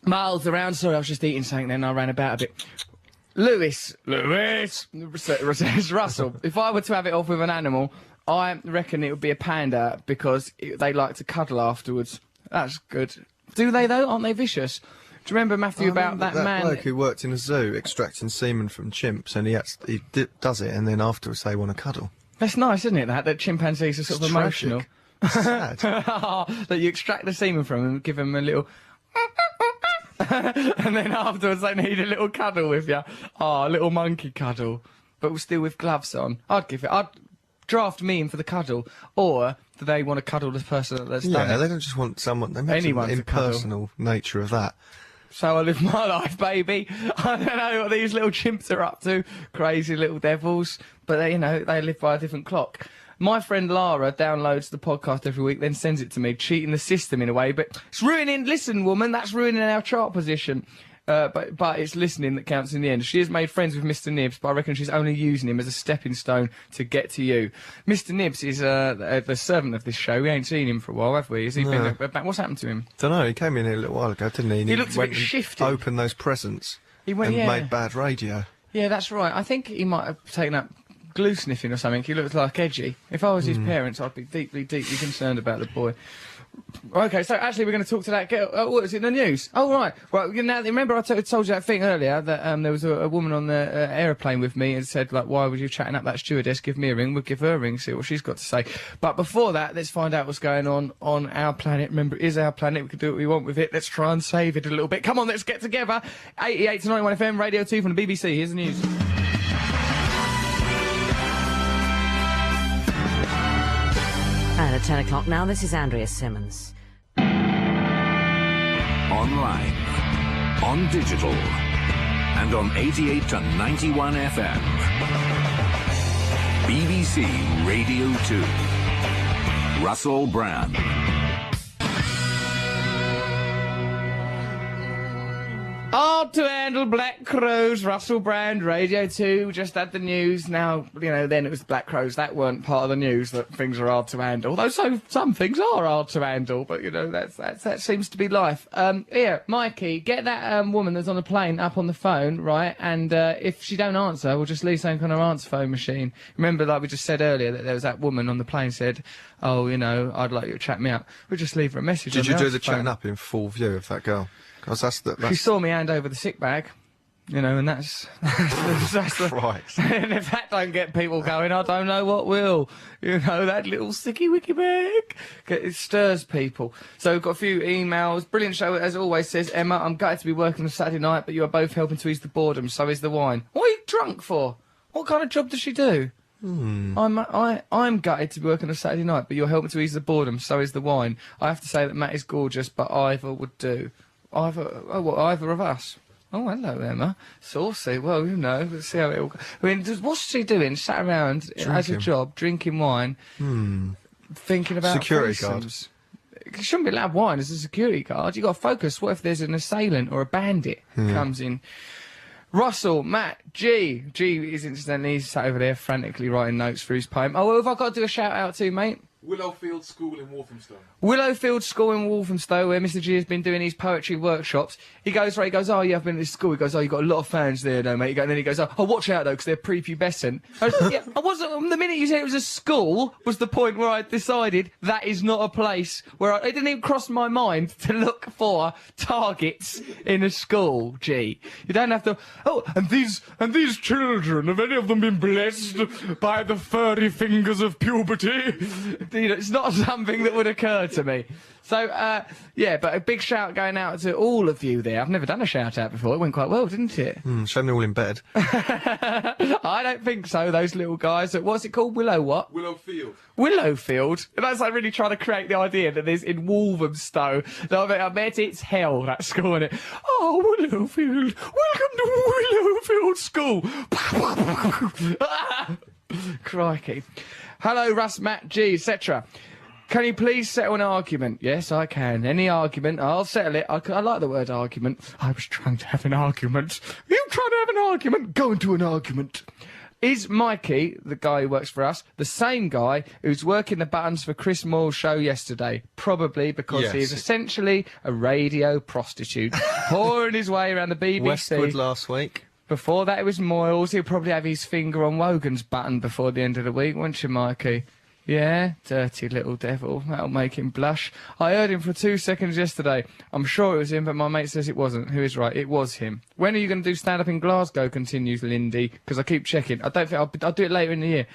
miles around. Sorry, I was just eating something then. I ran about a bit. Lewis says, Russell, if I were to have it off with an animal, I reckon it would be a panda because they like to cuddle afterwards. That's good. Do they, though? Aren't they vicious? Do you remember, Matthew, about that man... bloke who worked in a zoo extracting semen from chimps, and he does it, and then afterwards they want to cuddle. That's nice, isn't it, that chimpanzees are sort of emotional. Sad. That you extract the semen from them and give them a little... and then afterwards they need a little cuddle with you. Oh, a little monkey cuddle. But still with gloves on. I'd draft me in for the cuddle, or do they want to cuddle the person that's done it? They don't just want someone. They mention Anyone the to cuddle. impersonal nature of that. So I live my life, baby. I don't know what these little chimps are up to. Crazy little devils. But they, you know, they live by a different clock. My friend Lara downloads the podcast every week, then sends it to me, cheating the system in a way. But it's ruining... Listen, woman, that's ruining our chart position. But it's listening that counts in the end. She has made friends with Mr. Nibs, but I reckon she's only using him as a stepping stone to get to you. Mr. Nibs is the servant of this show. We ain't seen him for a while, have we? Has he been back? What's happened to him? Don't know. He came in here a little while ago, didn't he? And He looked a went bit and shifty. Opened those presents. He went, and yeah. made bad radio. Yeah, that's right. I think he might have taken up glue sniffing or something. He looks like Edgy. If I was his parents, I'd be deeply, deeply concerned about the boy. Okay, so actually we're going to talk to that girl. What is it in the news? Oh, right. Well, now, remember I told you that thing earlier that there was a woman on the aeroplane with me and said, like, why were you chatting up that stewardess? Give me a ring. We'll give her a ring, see what she's got to say. But before that, let's find out what's going on our planet. Remember, it is our planet. We can do what we want with it. Let's try and save it a little bit. Come on, let's get together. 88 to 91 FM, Radio 2 from the BBC. Here's the news. And at 10 o'clock now, this is Andrea Simmons. Online, on digital, and on 88 to 91 FM. BBC Radio 2. Russell Brand. Hard to handle Black Crows, Russell Brand, Radio 2, just had the news. Now, you know, then it was the Black Crows. That weren't part of the news, that things are hard to handle. Although some things are hard to handle, but, you know, that seems to be life. Here, Mikey, get that woman that's on the plane up on the phone, right? And if she don't answer, we'll just leave something on her answer phone machine. Remember, like we just said earlier, that there was that woman on the plane said, oh, you know, I'd like you to chat me up. We'll just leave her a message. Did you do the chatting up in full view of that girl? Because that's She saw me hand over the sick bag, you know, and that's the... Christ. And if that don't get people going, I don't know what will. You know, that little sticky wicky bag. It stirs people. So we've got a few emails. Brilliant show, as always, says Emma, I'm gutted to be working on Saturday night, but you are both helping to ease the boredom, so is the wine. What are you drunk for? What kind of job does she do? I'm gutted to be working on Saturday night, but you're helping to ease the boredom, so is the wine. I have to say that Matt is gorgeous, but either would do. Either of us. Oh, hello, Emma. Saucy. Well, you know, let's see how it all goes. I mean, what's she doing? Sat around as a job, drinking wine, thinking about security threesomes. You shouldn't be allowed wine as a security guard. You've got to focus. What if there's an assailant or a bandit who comes in? Russell, Matt, G. G is incidentally sat over there frantically writing notes for his poem. Oh, well, have I got to do a shout-out to, mate? Willowfield School in Walthamstow. Willowfield School in Walthamstow, where Mr. G has been doing his poetry workshops. He goes, oh, yeah, I've been to this school. He goes, oh, you've got a lot of fans there, though, mate. And then he goes, oh, watch out, though, because they're prepubescent. I wasn't, the minute you said it was a school was the point where I decided that is not a place where it didn't even cross my mind to look for targets in a school, G. You don't have to, and these children, have any of them been blessed by the furry fingers of puberty? You know, it's not something that would occur to me. So, yeah, but a big shout going out to all of you there. I've never done a shout-out before. It went quite well, didn't it? Shame they're all in bed. I don't think so, those little guys. What's it called? Willowfield. Willowfield? That's like really trying to create the idea that there's in Walthamstow. I bet it's hell, that school, isn't it? Oh, Willowfield. Welcome to Willowfield School. Crikey. Hello, Russ, Matt, G, etc. Can you please settle an argument? Yes, I can. Any argument, I'll settle it. I like the word argument. I was trying to have an argument. You trying to have an argument? Go into an argument. Is Mikey, the guy who works for us, the same guy who's working the buttons for Chris Moore's show yesterday? Probably because he is essentially a radio prostitute, pouring his way around the BBC. Westwood last week. Before that, it was Moyles. He'll probably have his finger on Wogan's button before the end of the week, won't you, Mikey? Yeah, dirty little devil. That'll make him blush. I heard him for 2 seconds yesterday. I'm sure it was him, but my mate says it wasn't. Who is right? It was him. When are you going to do stand-up in Glasgow, continues Lindy, because I keep checking. I don't think I'll do it later in the year.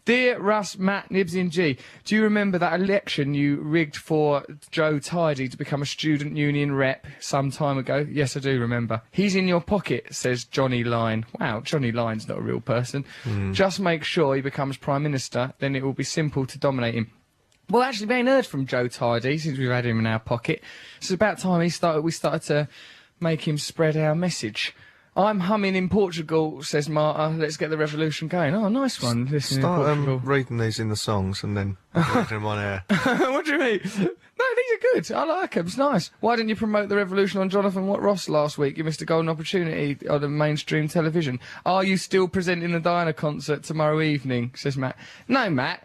Dear Russ, Matt, Nibs and G, do you remember that election you rigged for Joe Tidy to become a student union rep some time ago? Yes, I do remember. He's in your pocket, says Johnny Line. Wow, Johnny Line's not a real person. Just make sure he becomes Prime Minister, then it will be simple to dominate him. Well, actually, we ain't heard from Joe Tidy since we've had him in our pocket. It's about time we started to make him spread our message. I'm humming in Portugal, says Marta. Let's get the revolution going. Oh, nice one. Listening in Portugal. Reading these in the songs and then reading them on air. What do you mean? No, these are good. I like them. It's nice. Why didn't you promote the revolution on Jonathan Ross last week? You missed a golden opportunity on the mainstream television. Are you still presenting the Diana concert tomorrow evening? Says Matt. No, Matt.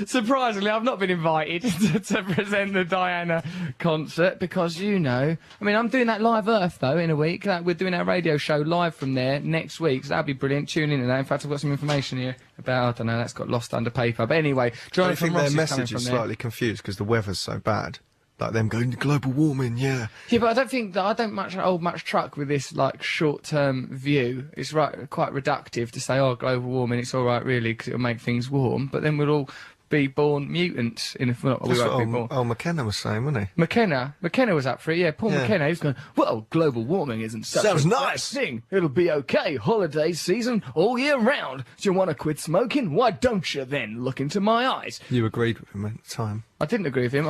Surprisingly, I've not been invited to present the Diana concert because, you know, I mean, I'm doing that Live Earth, though, in a week. We're doing our radio show live from there next week, so that'll be brilliant. Tune in to that. In fact, I've got some information here about, I don't know, that's got lost under paper. But anyway, I Jonathan think Ross their is coming message from is there. slightly confused because the weather's so bad. Like them going to global warming, yeah. Yeah, but I don't think that I don't hold much truck with this like short-term view. It's quite reductive to say, oh, global warming, it's all right, really, because it'll make things warm. But then we'll all be born mutants in a. Well, we That's won't what be born. old McKenna was saying, wasn't he? McKenna was up for it, yeah. Paul Yeah. McKenna, he's going, well, global warming isn't such Sounds a bad nice. thing. It'll be okay. Holiday season all year round. Do you want to quit smoking? Why don't you then? Look into my eyes. You agreed with him at the time. I didn't agree with him.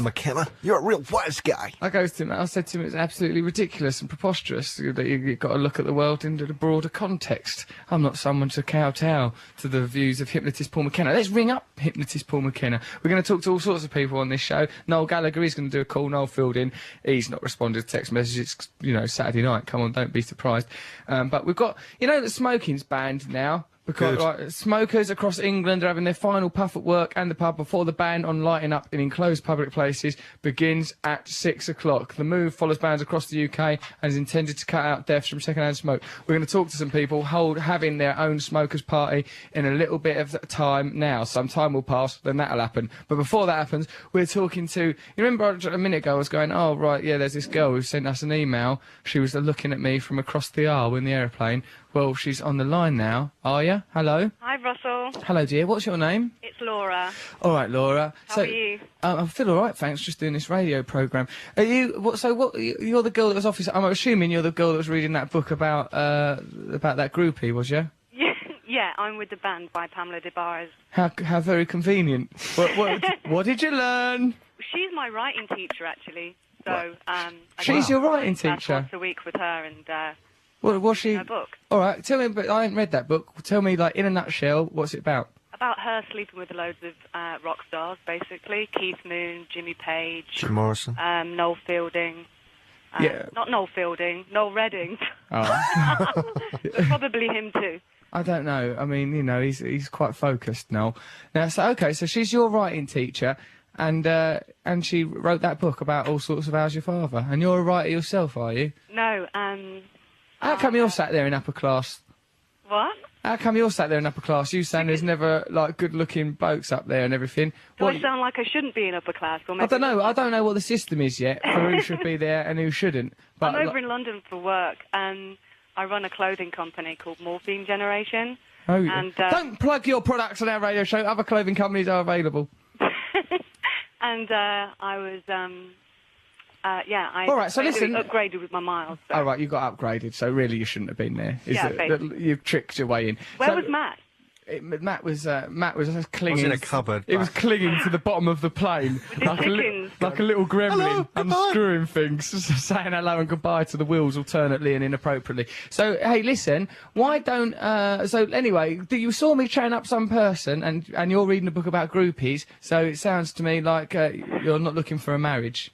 McKenna, you're a real wise guy. I said to him, it's absolutely ridiculous and preposterous that you've got to look at the world in the broader context. I'm not someone to kowtow to the views of hypnotist Paul McKenna. Let's ring up hypnotist Paul McKenna. We're going to talk to all sorts of people on this show. Noel Gallagher, he's going to do a call. Noel Fielding, he's not responded to text messages. It's, you know, Saturday night. Come on, don't be surprised. But we've got, you know, that smoking's banned now. Because like, smokers across England are having their final puff at work and the pub before the ban on lighting up in enclosed public places begins at 6 o'clock. The move follows bans across the UK and is intended to cut out deaths from second-hand smoke. We're going to talk to some people having their own smokers' party in a little bit of time now. Some time will pass, then that'll happen. But before that happens, we're talking to... You remember a minute ago I was going, oh, right, yeah, there's this girl who sent us an email. She was looking at me from across the aisle in the aeroplane. Well, she's on the line now. Are you? Hello? Hi, Russell. Hello, dear. What's your name? It's Laura. All right, Laura. How are you? I feel all right, thanks. Just doing this radio programme. Are you... You're the girl that was off... I'm assuming you're the girl that was reading that book about that groupie, was you? Yeah, I'm with the band by Pamela DeBarres. How very convenient. What did you learn? She's my writing teacher, actually. So, She's your writing class teacher? once a week with her and... What was she? her book. All right, tell me. But I haven't read that book. Tell me, like in a nutshell, what's it about? About her sleeping with loads of rock stars, basically. Keith Moon, Jimmy Page, Jim Morrison. Noel Fielding. Yeah. Not Noel Fielding, Noel Redding. Oh. Probably him too. I don't know. I mean, you know, he's quite focused now. So she's your writing teacher, and she wrote that book about all sorts of How's Your Father, and you're a writer yourself, are you? No, How come you're sat there in upper class? What? How come you're sat there in upper class? You saying there's never, like, good-looking blokes up there and everything. Do I sound like I shouldn't be in upper class? Or maybe I don't know. I don't know what the system is yet for who should be there and who shouldn't. But I'm over in London for work, and I run a clothing company called Morphine Generation. Oh, and, don't plug your products on our radio show. Other clothing companies are available. And I was... I All right, so listen. upgraded with my miles. So. Oh, right, you got upgraded, so really you shouldn't have been there. Basically. You've tricked your way in. Where was Matt? Matt was clinging. Was in a cupboard. He was clinging to the bottom of the plane like a little gremlin, unscrewing things, saying hello and goodbye to the wheels alternately and inappropriately. So hey, listen, why don't? So anyway, you saw me chatting up some person, and you're reading a book about groupies. So it sounds to me like you're not looking for a marriage.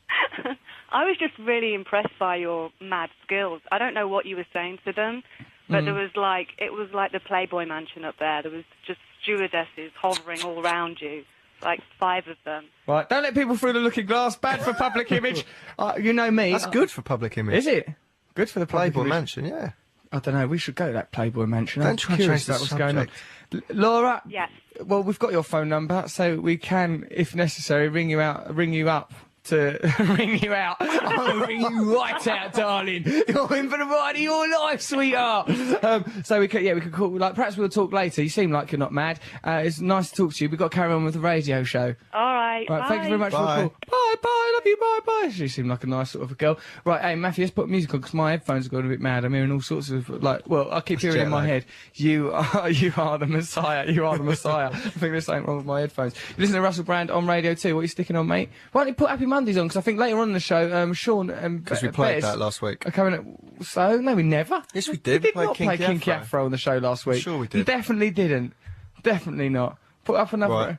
I was just really impressed by your mad skills. I don't know what you were saying to them, but it was like the Playboy Mansion up there. There was just stewardesses hovering all around you, like 5 of them. Right, don't let people through the looking glass. Bad for public image. You know me. That's good for public image. Is it? Good for the public Playboy image? Mansion, yeah. I don't know. We should go to that Playboy Mansion. Don't I'm try and curious change about the what's going on. subject. Laura. Yes. Well, we've got your phone number, so we can, if necessary, ring you up. To ring you out. I'll ring you right out, darling. You're in for the ride of your life, sweetheart. So we could call, like, perhaps we'll talk later. You seem like you're not mad. It's nice to talk to you. We've got to carry on with the radio show. All right. Right, bye. thank you very much for the call. Bye, love you, bye. She seemed like a nice sort of a girl. Right, hey, Matthew, let's put music on, because my headphones are going a bit mad. I'm hearing all sorts of, like, well, I keep hearing in my head, you are the Messiah, you are the Messiah. I think there's something wrong with my headphones. You listen to Russell Brand on Radio 2, what are you sticking on, mate? Why don't you put Happy Mondays on, because I think later on in the show, Sean and Because we played Bez that last week. are coming at, so, no, we never. Yes, we did. We did Played not play Kinky Afro on the show last week. Sure we did. Definitely didn't. Definitely not. Put up another... Right.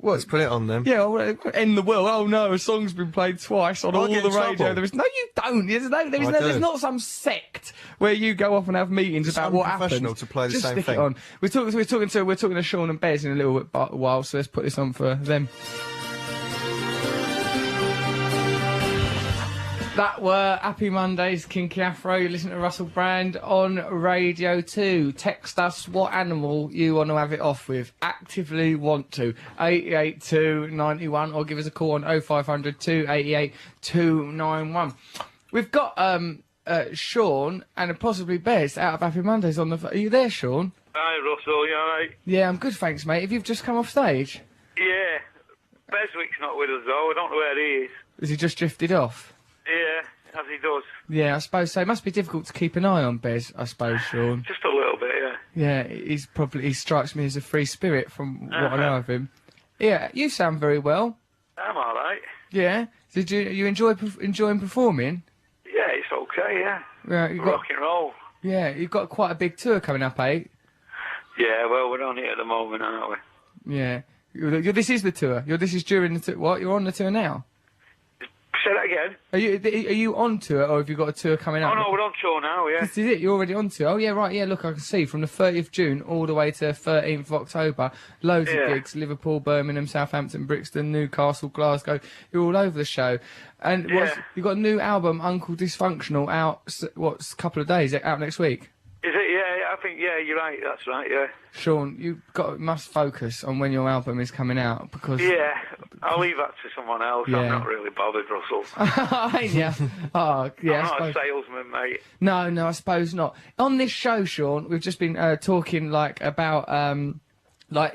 Let's put it on then. Yeah, well, end the world. Oh no, a song's been played twice on all get the in radio. trouble. There is no, you don't. There's not some sect where you go off and have meetings about what happens. Unprofessional to play the Just same stick thing. it on. We're talking to Sean and Bez in a little while, so let's put this on for them. That were Happy Mondays, Kinky Afro. You listen to Russell Brand on Radio 2. Text us what animal you want to have it off with. Actively want to. 88291 or give us a call on 0500 288 291. We've got Sean and possibly Bez out of Happy Mondays on the... Are you there, Sean? Hi, Russell, you alright? Yeah, I'm good, thanks, mate. Have you just come off stage? Yeah. Beswick's not with us, though. I don't know where he is. Has he just drifted off? Yeah, as he does. Yeah, I suppose so. It must be difficult to keep an eye on Bez, I suppose, Sean. Just a little bit, yeah. Yeah, he strikes me as a free spirit from what I know of him. Yeah, you sound very well. I'm alright. Yeah. Did you enjoying performing? Yeah, it's okay, yeah. Yeah, Rock and roll. Yeah, you've got quite a big tour coming up, eh? Yeah, well, we're on it at the moment, aren't we? Yeah. This is the tour. This is during the tour. What? You're on the tour now? Say that again. Are you on tour, or have you got a tour coming up? Oh, no, we're on tour now, yeah. This is it, you're already on tour. Oh, yeah, right, yeah, look, I can see, from the 30th June all the way to 13th of October, loads of gigs, Liverpool, Birmingham, Southampton, Brixton, Newcastle, Glasgow, you're all over the show. And you've got a new album, Uncle Dysfunctional, out, a couple of days, out next week? Is it? Yeah, I think, yeah, you're right, that's right, yeah. Sean, you must focus on when your album is coming out, because... Yeah, I'll leave that to someone else. Yeah. I'm not really bothered, Russell. Yeah. Oh, yeah. I'm not a salesman, mate. No, I suppose not. On this show, Sean, we've just been talking about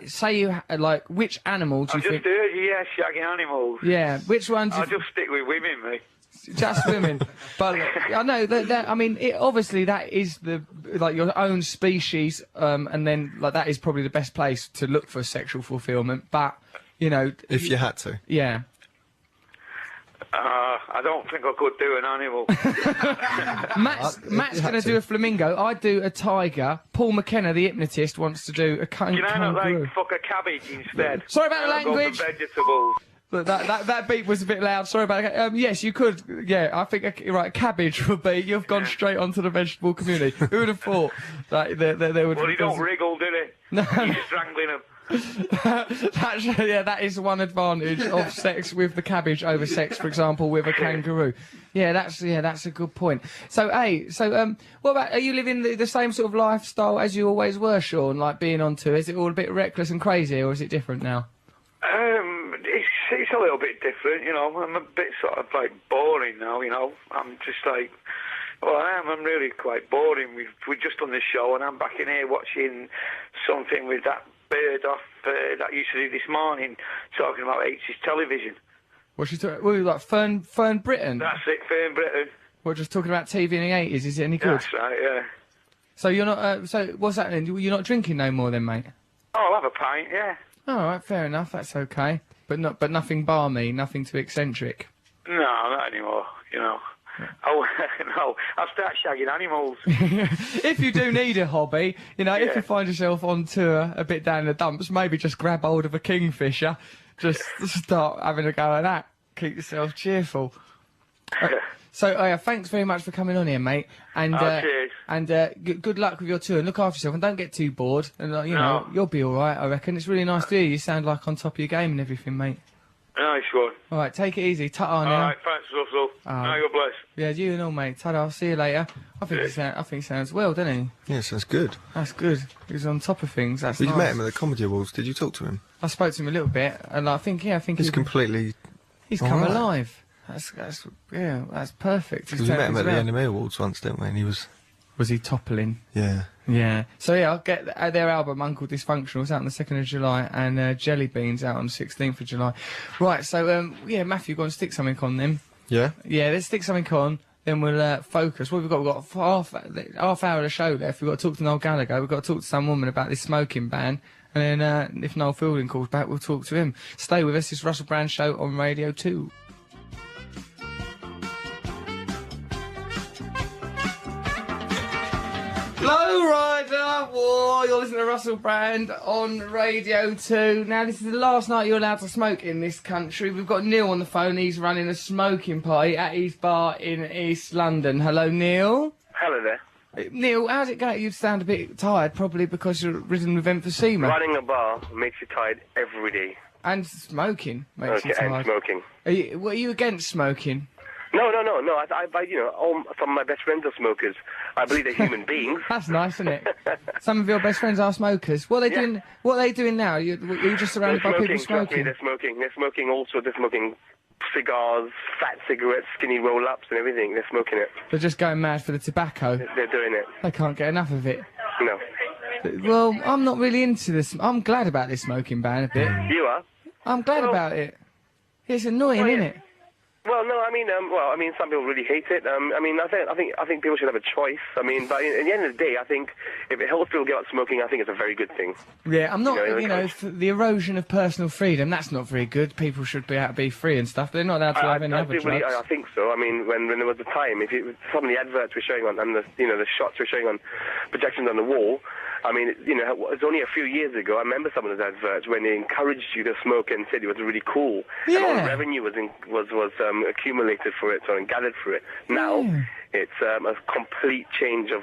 say you which animal do you think? I just heard you, yeah, shagging animals. Yeah, which ones? I'll just stick with women, mate. Just women, but I know that. I mean, obviously that is your own species, and then that is probably the best place to look for sexual fulfilment. But if you had to, yeah. I don't think I could do an animal. Matt's going to do a flamingo. I do a tiger. Paul McKenna, the hypnotist, wants to do a kangaroo. Can I not fuck a cabbage instead? Sorry about the language. Go for vegetables. But that beat was a bit loud. Sorry about that. Yes, you could. Yeah, I think right. Cabbage would be. You've gone straight onto the vegetable community. Who would have thought that there would? Well, he don't wriggle, did he? No. He's strangling him. That is one advantage of sex with the cabbage over sex, for example, with a kangaroo. Yeah, that's a good point. So, what about? Are you living the same sort of lifestyle as you always were, Sean? Like being on tour? Is it all a bit reckless and crazy, or is it different now? It's a little bit different, I'm a bit sort of boring now, I'm just I'm really quite boring. We've just done this show and I'm back in here watching something with that bird off that used to do this morning, talking about 80s television. What's she talking? Well, like Fern Britain. That's it, Fern Britain. We're just talking about TV in the 80s. Is it any good? That's right, yeah. So you're not. So what's that then? You're not drinking no more then, mate? Oh, I'll have a pint, yeah. All right, fair enough. That's okay. But nothing barmy, nothing too eccentric. No, not anymore. Oh no, I'll start shagging animals. If you do need a hobby, if you find yourself on tour a bit down the dumps, maybe just grab hold of a kingfisher, just start having a go at that. Keep yourself cheerful. So, thanks very much for coming on here, mate. And cheers. And good luck with your tour. And look after yourself, and don't get too bored. And you'll be all right, I reckon. It's really nice to hear you. You sound like on top of your game and everything, mate. Nice one. All right, take it easy. Ta-ta now. All right, thanks, Russell. Now you're blessed. Yeah, you and all, mate. Ta-ta. I'll see you later. I think he sounds well, doesn't he? yeah, sounds good. That's good. He's on top of things. That's You nice. met him at the Comedy Awards. Did you talk to him? I spoke to him a little bit, and I think He's completely. he's come alright. alive. That's perfect. Because we met him at the Enemy Awards once, didn't we? And he was. Was he toppling? Yeah. Yeah. So I'll get their album Uncle Dysfunctional. It's out on the 2nd of July, and Jelly Beans out on the 16th of July. Right. So Matthew, go and stick something on them. Yeah. Yeah, let's stick something on. Then we'll focus. What have we got? We've got half hour of the show left. We've got to talk to Noel Gallagher. We've got to talk to some woman about this smoking ban. And then if Noel Fielding calls back, we'll talk to him. Stay with us. It's Russell Brand Show on Radio 2. Low Rider! War. You're listening to Russell Brand on Radio 2. Now, this is the last night you're allowed to smoke in this country. We've got Neil on the phone. He's running a smoking party at his bar in East London. Hello, Neil. Hello there. Neil, how's it going? You sound a bit tired, probably because you're ridden with emphysema. Running a bar makes you tired every day. And smoking makes you tired. And smoking. Are you against smoking? No. Some of my best friends are smokers. I believe they're human beings. That's nice, isn't it? Some of your best friends are smokers. What are they doing? What are they doing now? You're just surrounded by people smoking. Trust me, they're smoking. They're smoking also. They're smoking cigars, fat cigarettes, skinny roll-ups, and everything. They're smoking it. They're just going mad for the tobacco. They're doing it. They can't get enough of it. No. Well, I'm not really into this. I'm glad about this smoking ban a bit. You are? I'm glad about it. It's annoying, isn't it? Well, no, some people really hate it. I think people should have a choice. But at the end of the day, I think if it helps people get out smoking, I think it's a very good thing. Yeah, I'm not, the erosion of personal freedom, that's not very good. People should be able to be free and stuff, but they're not allowed to have any other drugs. I think so. When there was a time, some of the adverts were showing on, and the shots were showing on projections on the wall, it was only a few years ago. I remember some of those adverts when they encouraged you to smoke and said it was really cool. Yeah. And all the revenue was accumulated for it, and gathered for it. Now it's a complete change of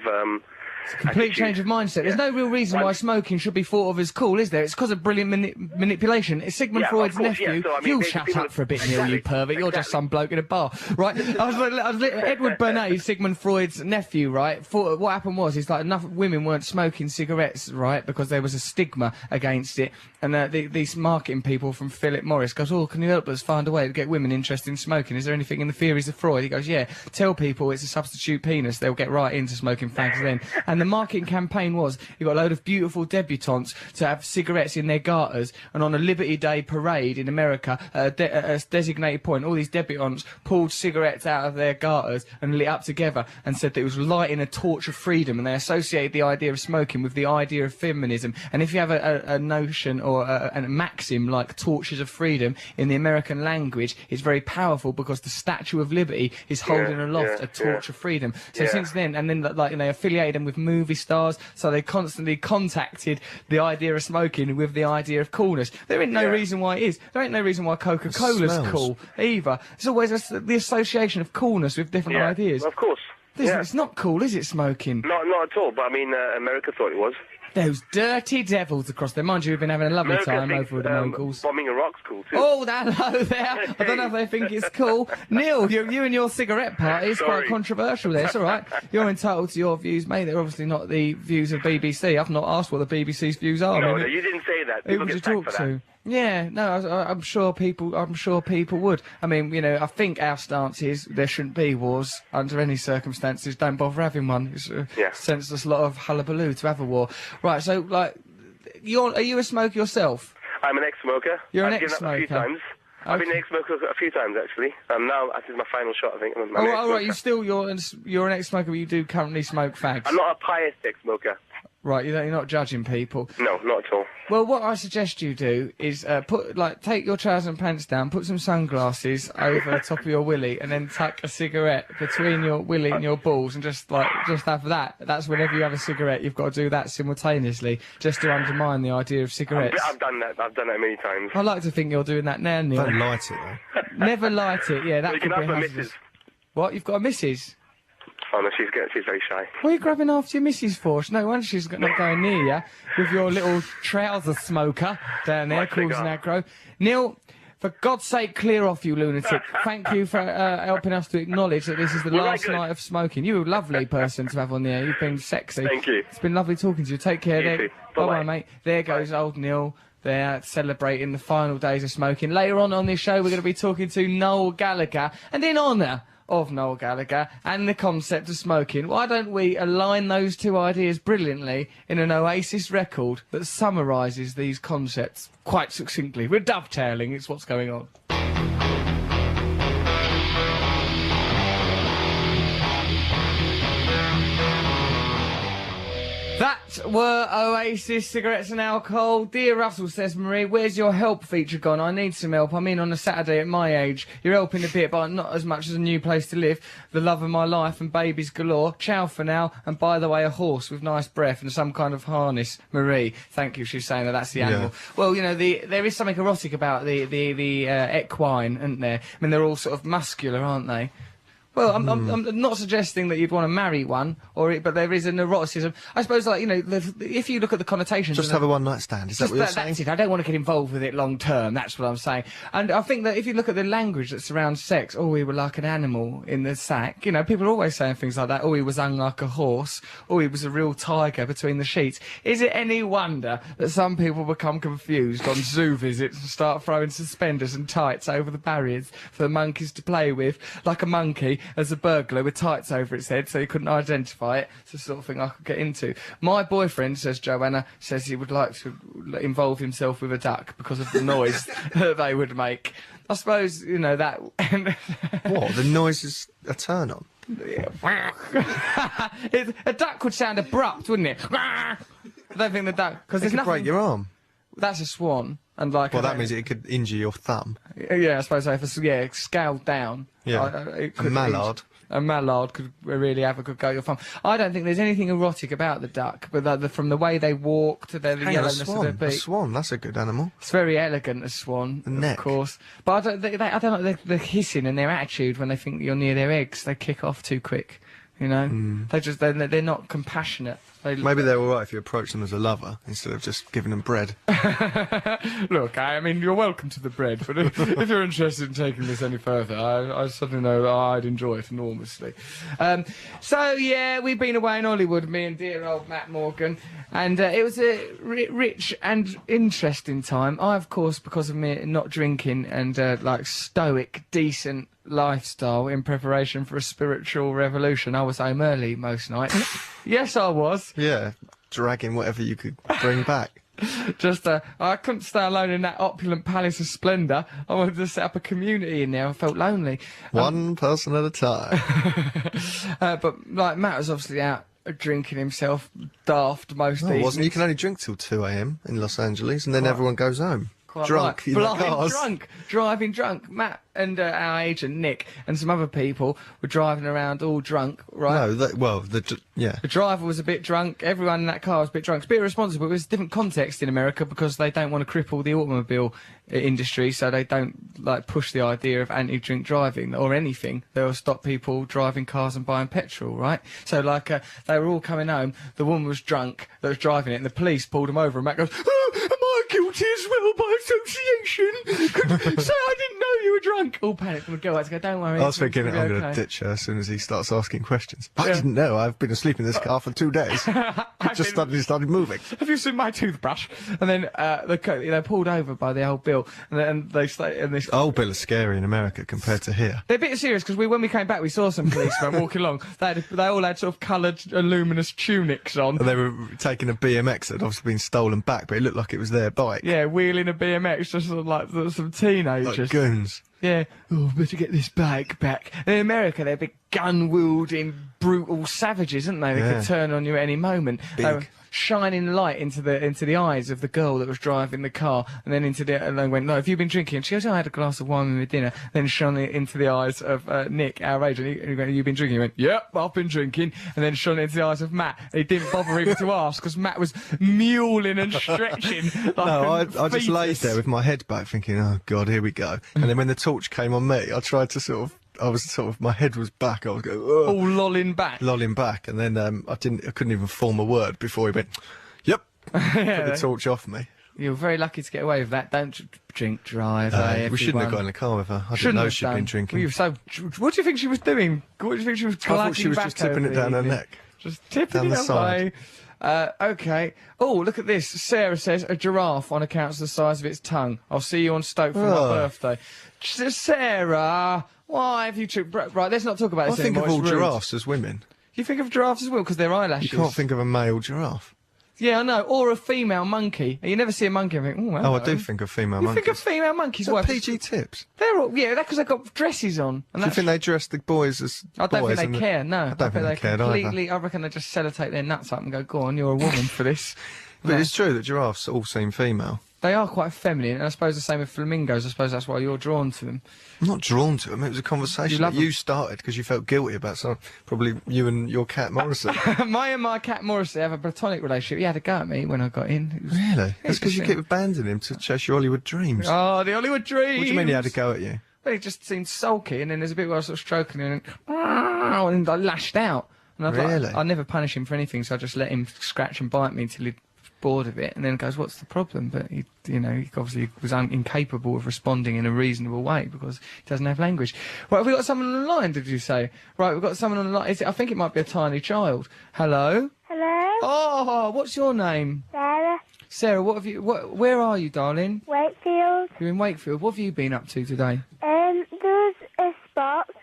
change of mindset. There's no real reason why smoking should be thought of as cool, is there? It's because of brilliant manipulation. It's Sigmund Freud's nephew. You'll shut up for a bit, Neil, you pervert. You're just some bloke in a bar, right? Edward Bernays, Sigmund Freud's nephew, right? What happened was, enough women weren't smoking cigarettes, right? Because there was a stigma against it. And these marketing people from Philip Morris goes, can you help us find a way to get women interested in smoking? Is there anything in the theories of Freud? He goes, yeah, tell people it's a substitute penis. They'll get right into smoking fags then. And the marketing campaign was, you got a load of beautiful debutantes to have cigarettes in their garters, and on a Liberty Day parade in America, at a designated point, all these debutantes pulled cigarettes out of their garters and lit up together and said that it was lighting a torch of freedom, and they associated the idea of smoking with the idea of feminism. And if you have a notion or a maxim like torches of freedom in the American language, it's very powerful because the Statue of Liberty is holding aloft a torch of freedom. So since then, and then they affiliated them with movie stars, so they constantly contacted the idea of smoking with the idea of coolness. There ain't no reason why it is. There ain't no reason why Coca-Cola's cool either. It's always the association of coolness with different ideas. Of course. It's not cool, is it, smoking? Not at all, but America thought it was. Those dirty devils across there. Mind you, we've been having a lovely time over with the moguls. Bombing Iraq's cool too. Oh, hello there. I don't know if they think it's cool. Neil, you and your cigarette party is quite controversial there. It's all right. You're entitled to your views, mate. They're obviously not the views of BBC. I've not asked what the BBC's views are. No, you didn't say that. People get sacked for that. Yeah, no, I'm sure people would. I think our stance is there shouldn't be wars under any circumstances. Don't bother having one. It's a senseless lot of hullabaloo to have a war. Right, so, are you a smoker yourself? I'm an ex-smoker. You're an I've given up a few times. I've been an ex-smoker a few times, actually. Now, this is my final shot, I think. You're an ex-smoker, but you do currently smoke fags? I'm not a pious ex-smoker. Right, you're not judging people. No, not at all. Well, what I suggest you do is take your trousers and pants down, put some sunglasses over the top of your willy, and then tuck a cigarette between your willy and your balls, and just have that. That's whenever you have a cigarette, you've got to do that simultaneously, just to undermine the idea of cigarettes. I've done that. I've done that many times. I like to think you're doing that now, Neil. Don't light it, though. Never light it. Yeah, that could be hazardous. What? You've got a missus? Oh, no, she's very shy. What are you grabbing after your missus for? No wonder she's not going near you with your little trouser smoker down there, causing aggro. Neil, for God's sake, clear off, you lunatic. Thank you for helping us to acknowledge that this is the last night of smoking. You're a lovely person to have on the air. You've been sexy. Thank you. It's been lovely talking to you. Take care. You too. Bye-bye, mate. There goes old Neil. They're celebrating the final days of smoking. Later on this show, we're going to be talking to Noel Gallagher. And in honour of Noel Gallagher and the concept of smoking, why don't we align those two ideas brilliantly in an Oasis record that summarises these concepts quite succinctly? We're dovetailing, it's what's going on. That were Oasis, Cigarettes and Alcohol. Dear Russell, says Marie, where's your help feature gone? I need some help. I'm in on a Saturday at my age. You're helping a bit, but not as much as a new place to live. The love of my life and babies galore. Ciao for now. And by the way, a horse with nice breath and some kind of harness. Marie, thank you. She's saying that's the animal. Well, you know, there is something erotic about the equine, isn't there? I mean, they're all sort of muscular, aren't they? Well, I'm not suggesting that you'd want to marry one, but there is an eroticism. I suppose, like, you know, if you look at the connotations... Just have a one-night stand, is that what you're saying? That's it. I don't want to get involved with it long-term, that's what I'm saying. And I think that if you look at the language that surrounds sex, oh, we were like an animal in the sack, you know, people are always saying things like that, oh, he was hung like a horse, oh, he was a real tiger between the sheets. Is it any wonder that some people become confused on zoo visits and start throwing suspenders and tights over the barriers for the monkeys to play with, like a monkey as a burglar with tights over its head so he couldn't identify it? It's the sort of thing I could get into. My boyfriend, says Joanna, says he would like to involve himself with a duck because of the noise that they would make. I suppose, you know, that... What? The noise is a turn on? A duck would sound abrupt, wouldn't it? I don't think the duck... Because there's It could nothing... break your arm. That's a swan. And like, well, that means it could injure your thumb. Yeah, I suppose so. If it's scaled down. Yeah. It could a mallard. A mallard could really have a good go at your thumb. I don't think there's anything erotic about the duck, but from the way they walk to the yellowness of their beak. A swan, that's a good animal. It's very elegant, a swan, neck. Of course. But I don't like the hissing and their attitude when they think you're near their eggs. They kick off too quick. You know, they're not compassionate. Maybe they're all right if you approach them as a lover instead of just giving them bread. Look, I mean, you're welcome to the bread, but if you're interested in taking this any further, I suddenly know that I'd enjoy it enormously. So, yeah, we've been away in Hollywood, me and dear old Matt Morgan, and it was a rich and interesting time. I, of course, because of me not drinking and, like, stoic, decent lifestyle in preparation for a spiritual revolution, I was home early most nights. Yes, I was. Yeah, dragging whatever you could bring back. Just, I couldn't stay alone in that opulent palace of splendour. I wanted to set up a community in there. I felt lonely. One person at a time. But, like, Matt was obviously out drinking himself daft most evenings. Wasn't. You can only drink till 2 a.m. in Los Angeles, and then everyone goes home. Quite drunk right. in the cars. Driving drunk. Matt and our agent Nick and some other people were driving around all drunk, right? No, the driver was a bit drunk. Everyone in that car was a bit drunk. It's a bit irresponsible. It was a different context in America because they don't want to cripple the automobile industry, so they don't like push the idea of anti-drink driving or anything. They'll stop people driving cars and buying petrol, right? So like they were all coming home. The woman was drunk that was driving it, and the police pulled him over. And Matt goes, "Oh, am I guilty as well by association? Say I didn't know you were drunk." All panicked and would go out to go, "Don't worry." I was thinking I'm going to okay. ditch her as soon as he starts asking questions. I didn't know. I've been asleep in this car for 2 days. It just started moving. Have you seen my toothbrush? And then they pulled over by the old Bill, and they Old Bill is scary in America compared to here. They're a bit serious because when we came back, we saw some policemen walking along. They all had sort of coloured, luminous tunics on. And they were taking a BMX that had obviously been stolen back, but it looked like it was their bike. Yeah, wheeling a BMX, just sort of like some teenagers. Like goons. Yeah. Oh, better get this bike back. And in America, they're big gun-wielding, brutal savages, aren't they? They could turn on you at any moment. Big. Shining light into the eyes of the girl that was driving the car, and then and they went, "No, have you been drinking?" And she goes, "Oh, I had a glass of wine with dinner." Then shone it into the eyes of Nick, our agent. He went, "You've been drinking?" He went, "Yep, I've been drinking." And then shone it into the eyes of Matt. And he didn't bother even to ask because Matt was mewling and stretching. Like I just laid there with my head back, thinking, "Oh God, here we go." And then when the torch came on me, I tried to my head was back. I was going, ugh. All lolling back, and then I couldn't even form a word before he went, "Yep," put the torch off me. You're very lucky to get away with that. Don't drink drive. We shouldn't have got in the car with her. I didn't know she'd been drinking. What do you think she was doing? What do you think she was? I thought she was just tipping it down her neck. Just tipping it away. Okay. Oh, look at this. Sarah says a giraffe on account of the size of its tongue. I'll see you on Stoke for my birthday. Sarah, why have you right, let's not talk about this anymore. I think of all giraffes as women. You think of giraffes as well because they're eyelashes? You can't think of a male giraffe. Yeah, I know. Or a female monkey. You never see a monkey and think, oh, hello. Oh, I do think of female You monkeys. think of female monkeys? Is that What? PG tips? They're all, yeah, that's because they've got dresses on. And Do you think they dress the boys as I don't boys? think they care, no. I don't think they cared completely, I reckon they just sellotape their nuts up and go, go on, you're a woman for this. But it's true that giraffes all seem female. They are quite feminine, and I suppose the same with flamingos. I suppose that's why you're drawn to them. I'm not drawn to them. It was a conversation love that you started because you felt guilty about something. Probably you and your cat Morrissey. My cat Morrissey have a platonic relationship. He had a go at me when I got in. It was, Really? That's because you interesting. keep abandoning him to chase your Hollywood dreams. Oh, the Hollywood dreams! What do you mean he had a go at you? Well, he just seemed sulky, and then there's a bit where I was sort of stroking him, and I lashed out. And I was Really? like, I never punish him for anything, so I just let him scratch and bite me until he'd bored of it, and then goes, "What's the problem?" But he, you know, he obviously was incapable of responding in a reasonable way because he doesn't have language. Right, have we got someone on the line? Did you say? Right, we've got someone on the line. I think it might be a tiny child. Hello. Hello, Oh, what's your name? Sarah, Sarah. What have you? Where are you, darling? Wakefield. You're in Wakefield. What have you been up to today? There's a sports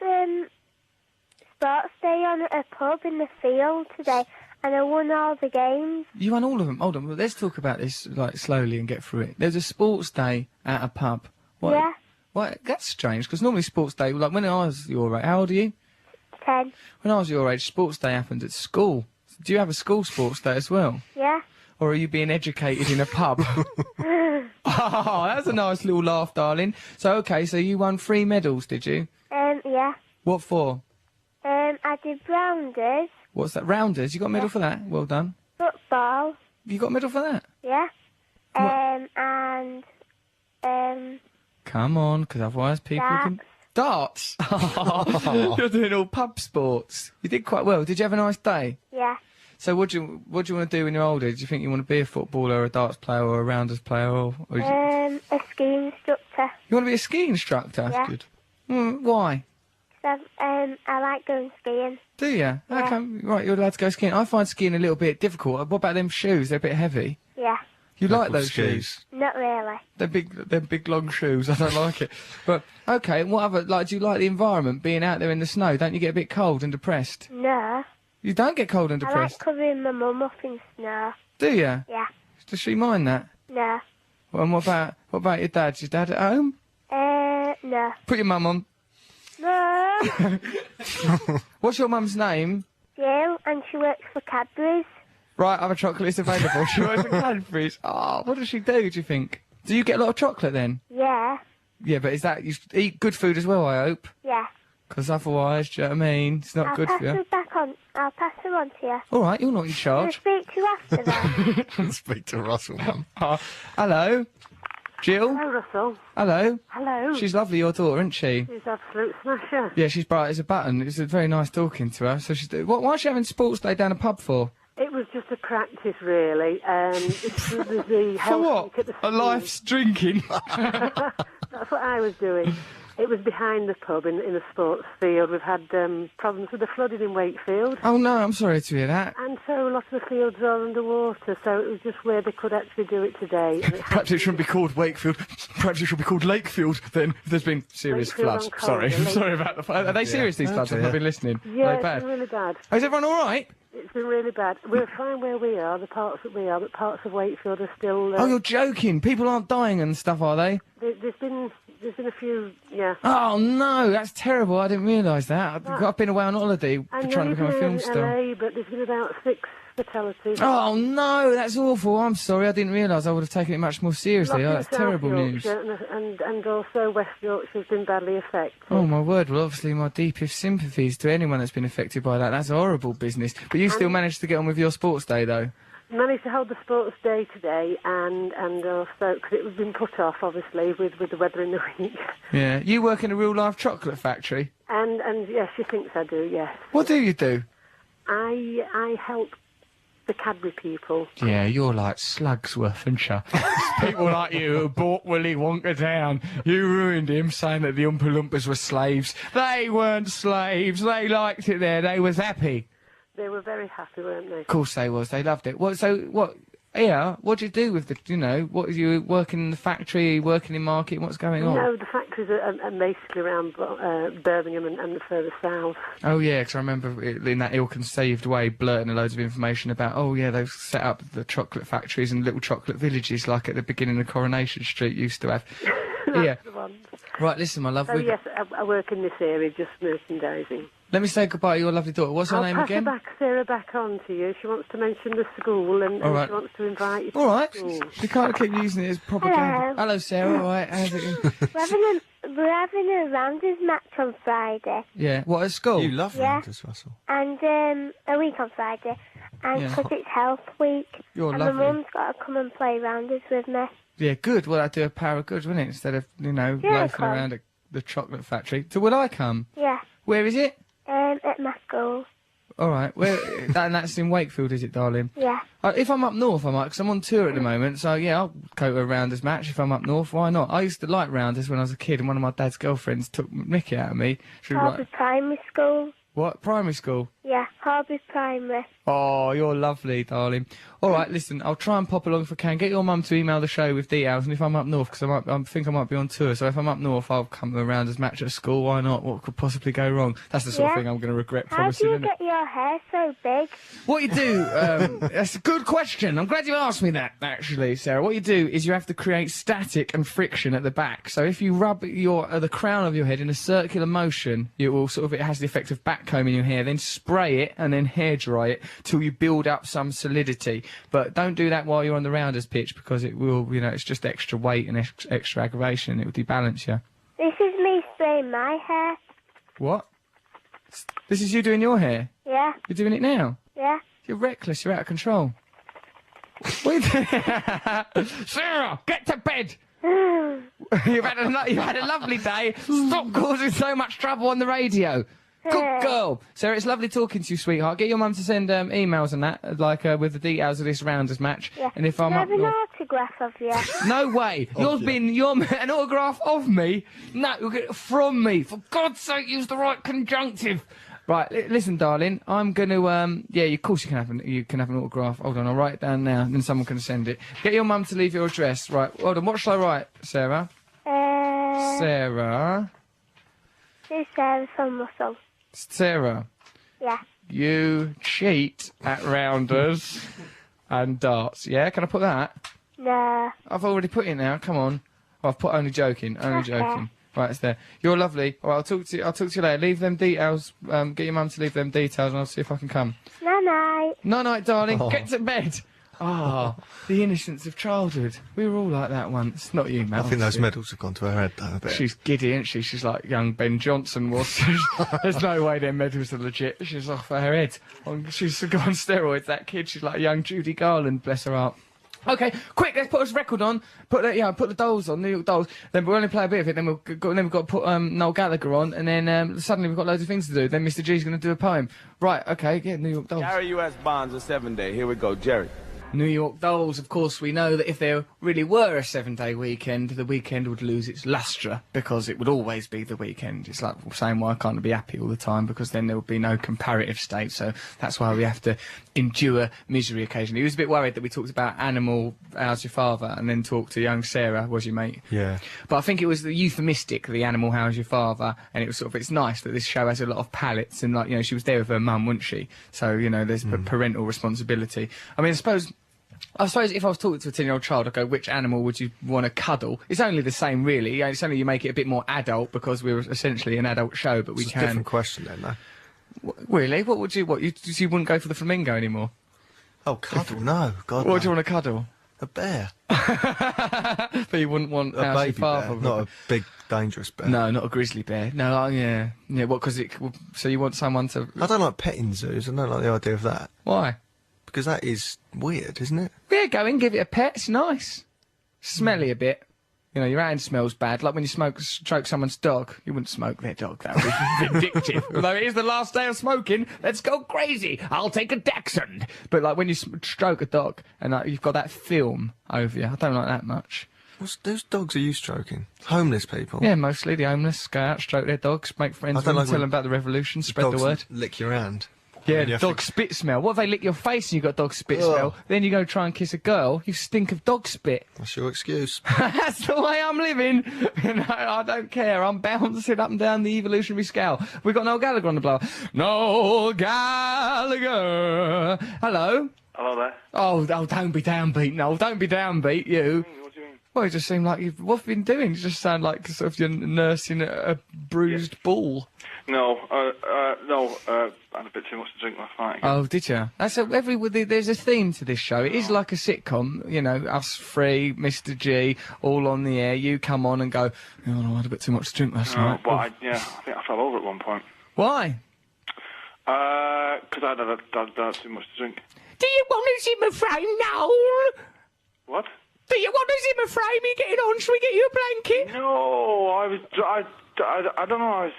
day on at a pub in the field today, and I won all the games. You won all of them. Hold on, well, let's talk about this like slowly and get through it. There's a sports day at a pub. What? Yeah. What? That's strange because normally sports day, like when I was your age, how old are you? 10. When I was your age, sports day happened at school. Do you have a school sports day as well, Yeah. or are you being educated in a pub? Oh, that's a nice little laugh, darling. So okay, so you won 3 medals, did you? Yeah. What for? I did rounders, What's that? Rounders. You got a medal for that? Well done. football. You got a medal for that? Yeah. And Come on, because otherwise people can... Darts? You're doing all pub sports. You did quite well. Did you have a nice day? yeah. So what do you want to do when you're older? Do you think you want to be a footballer, or a darts player, or a rounders player, or A ski instructor. you want to be a ski instructor? Yeah. Good. Why? 'Cause I like going skiing. Do you? Yeah. Okay, right, you're allowed to go skiing. I find skiing a little bit difficult. What about them shoes? They're a bit heavy. Yeah. You They're like called those skis. shoes? Not really. They're big long shoes. I don't like it. But okay, what other do you like the environment? Being out there in the snow, don't you get a bit cold and depressed? No. You don't get cold and I like depressed, covering my mum up in snow. do you? Yeah. Does she mind that? No. Well, and what about your dad? Is your dad at home? No. Put your mum on. No. What's your mum's name? Jill, and she works for Cadbury's. Right, other chocolate is available. She works at Cadbury's. Oh, what does she do you think? Do you get a lot of chocolate then? Yeah. Yeah, but is that, you eat good food as well, I hope? Yeah. Because otherwise, do you know what I mean? It's not I'll good pass for you. her back on. I'll pass her on to you. Alright, you're not in I'll charge. speak to you after that. Speak to Russell, Mum. Hello? Jill? Hello, Russell. Hello? Hello. She's lovely, your daughter, isn't she? She's absolute smasher. Yeah, she's bright as a button. It's very nice talking to her. So she's... Why is she having sports day down a pub for? It was just a practice, really. It's the For health what? week at the A school. life's drinking? That's what I was doing. It was behind the pub in the sports field. We've had problems with the flooding in Wakefield. Oh no, I'm sorry to hear that. And so a lot of the fields are underwater, so it was just where they could actually do it today. And Perhaps it shouldn't be called Wakefield. Perhaps it should be called Lakefield then, if there's been serious Wakefield floods. on Sorry, Collier, sorry about the flood. Are they serious, these floods? I've not been listening. Yeah, Are they it's bad? been really bad. Oh, is everyone all right? It's been really bad. We're fine where we are, the parts that we are, but parts of Wakefield are still... Oh, you're joking. People aren't dying and stuff, are they? There's been a few, yeah. Oh, no, that's terrible. I didn't realise that. I've been away on holiday I know trying to become a film in star. LA, but there's been about 6 fatalities. Oh, no, that's awful. I'm sorry. I didn't realise. I would have taken it much more seriously. Oh, Lots in that's South terrible news. Yorkshire and also West Yorkshire's been badly affected. Oh, my word. Well, obviously, my deepest sympathies to anyone that's been affected by that. That's horrible business. But you still managed to get on with your sports day, though? Managed to hold the sports day today, and also because it was been put off, obviously, with the weather in the week. Yeah. You work in a real-life chocolate factory? And yes, she thinks I do. Yes. What do you do? I help the Cadbury people. Yeah, you're like Slugsworth, aren't you? People like you who brought Willy Wonka down. You ruined him, saying that the Oompa Loompas were slaves. They weren't slaves. They liked it there. They was happy. They were very happy, weren't they? Of course they was. They loved it. What? So what? Yeah, what do you do with the, you know, what are you working in the factory, working in market, what's going on? No, the factories are basically around Birmingham and the further south. Oh yeah, because I remember in that ill-conceived way blurting loads of information about, oh yeah, they've set up the chocolate factories and little chocolate villages like at the beginning of Coronation Street used to have. Yeah. The ones. Right, listen, my love. So yes, I work in this area, just merchandising. Let me say goodbye to your lovely daughter. What's her name again? I'll pass Sarah back on to you. She wants to mention the school and All right. she wants to invite you to All right. the school. You can't keep using it as propaganda. Hello. Hello, Sarah. All right. How's it going? We're having a rounders match on Friday. Yeah. What, at school? You love Yeah. rounders, Russell. And a week on Friday. And Yeah. because it's health week. You're and lovely. my mum's got to come and play rounders with me. Yeah, good. Well, that'd do a power of good, wouldn't it? Instead of, you know, Yeah, loafing come. around at the chocolate factory. So will I come? Yeah. Where is it? At my school. All right. Where? And that's in Wakefield, is it, darling? Yeah. If I'm up north, I might, because I'm on tour at the moment, so yeah, I'll go to a rounders match if I'm up north, why not? I used to like rounders when I was a kid, and one of my dad's girlfriends took mickey out of me. She was Harbour like, Primary School. what, primary school? Yeah, Harbour Primary. Oh, you're lovely, darling. All right, listen, I'll try and pop along if I can. Get your mum to email the show with details, and if I'm up north, because I think I might be on tour, so if I'm up north, I'll come to a rounders match at school, why not? What could possibly go wrong? That's the sort of Yeah. thing I'm going to regret How do promising, you isn't it? get your hair so big? What you do, that's a good question. I'm glad you asked me that, actually, Sarah. What you do is you have to create static and friction at the back. So if you rub the crown of your head in a circular motion, it will it has the effect of backcombing your hair, then spray it and then hair dry it till you build up some solidity. But don't do that while you're on the rounders pitch because it will, you know, it's just extra weight and extra aggravation. It will debalance you. This is me spraying my hair. What? This is you doing your hair? Yeah. You're doing it now? Yeah. You're reckless. You're out of control. What are you doing? Sarah, get to bed. You've had a lovely day. Stop causing so much trouble on the radio. Good girl. Sarah, it's lovely talking to you, sweetheart. Get your mum to send emails and that, like with the details of this rounders match. Yeah. And if I'm Can I up have an north... autograph of you? No way. You're an autograph of me? No, you'll get it from me. For God's sake, use the right conjunctive. Right, listen, darling. I'm going to, yeah, of course you can have an autograph. Hold on, I'll write it down now, and then someone can send it. Get your mum to leave your address. Right, hold on, what shall I write, Sarah? Sarah. This is Sarah from Russell. Sarah. Yeah. You cheat at rounders and darts. Yeah, can I put that? No. I've already put it now. Come on. Oh, I've put only joking. Only joking. Right, it's there. You're lovely. All right, I'll talk to you later. Leave them details. Get your mum to leave them details, and I'll see if I can come. Night night. Night night, darling. Get to bed. Ah, the innocence of childhood. We were all like that once. Not you, Mel. I think those medals have gone to her head, though, a bit. She's giddy, isn't she? She's like young Ben Johnson was. There's no way their medals are legit. She's off her head. She's got on steroids, that kid. She's like young Judy Garland, bless her heart. Okay, quick, let's put this record on. Put the Dolls on, New York Dolls. Then we'll only play a bit of it. Then we've got to put Noel Gallagher on, and then suddenly we've got loads of things to do. Then Mr. G's going to do a poem. Right, okay, New York Dolls. Gary U.S. Bonds a 7-day. Here we go, Jerry. New York Dolls, of course, we know that if there really were a 7-day weekend, the weekend would lose its lustre, because it would always be the weekend. It's like saying, why can't I be happy all the time? Because then there would be no comparative state, so that's why we have to endure misery occasionally. He was a bit worried that we talked about Animal, How's Your Father, and then talked to young Sarah, was your mate? Yeah. But I think it was the euphemistic, the Animal, How's Your Father, and it was it's nice that this show has a lot of palettes, and like, she was there with her mum, wasn't she? So, there's parental responsibility. I mean, I suppose if I was talking to a 10-year-old child, I'd go, which animal would you want to cuddle? It's only the same, really. It's only you make it a bit more adult because we're essentially an adult show, but It's a different question then, though. Really? What would you... You wouldn't go for the flamingo anymore? Oh, cuddle? No. God, What would you want to cuddle? A bear. But you wouldn't want A baby father, bear, not a big, dangerous bear. No, not a grizzly bear. No, yeah. Yeah, what, because so you want someone to... I don't like petting zoos. I don't like the idea of that. Why? Because that is weird, isn't it? Yeah, go in, give it a pet. It's nice. Smelly a bit. Your hand smells bad. Like when you stroke someone's dog. You wouldn't smoke their dog. That would be vindictive. Although it is the last day of smoking. Let's go crazy. I'll take a Dachshund. But like when you stroke a dog and you've got that film over you, I don't like that much. Whose dogs are you stroking? Homeless people? Yeah, mostly the homeless. Go out, stroke their dogs, make friends with them, tell them about the revolution, spread the word. Lick your hand. Yeah, you have dog to- spit smell. What if they lick your face and you got dog spit smell? Then you go try and kiss a girl, you stink of dog spit. That's your excuse. That's the way I'm living. No, I don't care. I'm bouncing up and down the evolutionary scale. We've got Noel Gallagher on the blower. Noel Gallagher. Hello. Hello there. Oh, don't be downbeat, Noel. Don't be downbeat, you. What do you mean? Well, it just seemed like what have you been doing? You just sound like sort of you're nursing a bruised ball. No, I had a bit too much to drink last night. Oh, did you? That's there's a theme to this show. It is like a sitcom, you know, us three, Mr. G, all on the air. You come on and go, oh, no, I had a bit too much to drink last night. But I think I fell over at one point. Why? Because I had too much to drink. Do you want to see my frame, Noel? What? Do you want to see my frame? Are you getting on? Shall we get you a blanket? No, I don't know.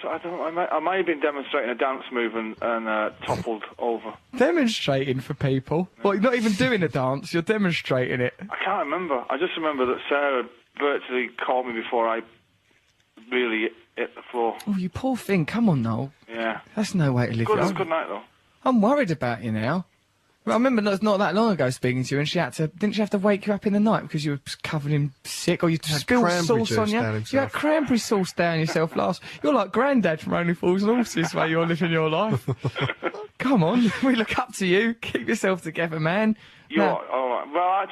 I might have been demonstrating a dance move and toppled over. Demonstrating for people? Well, you're not even doing a dance, you're demonstrating it. I can't remember. I just remember that Sarah virtually called me before I really hit the floor. Oh, you poor thing. Come on, Noel. Yeah. That's no way to live your life. Good night, though. I'm worried about you now. I remember not that long ago speaking to you, and didn't she have to wake you up in the night because you were covered in sick, or you spilled sauce on you? You had cranberry sauce down yourself last. You're like Grandad from Only Fools and Horses, where you're living your life. Come on, we look up to you. Keep yourself together, man. You're all right. Well, I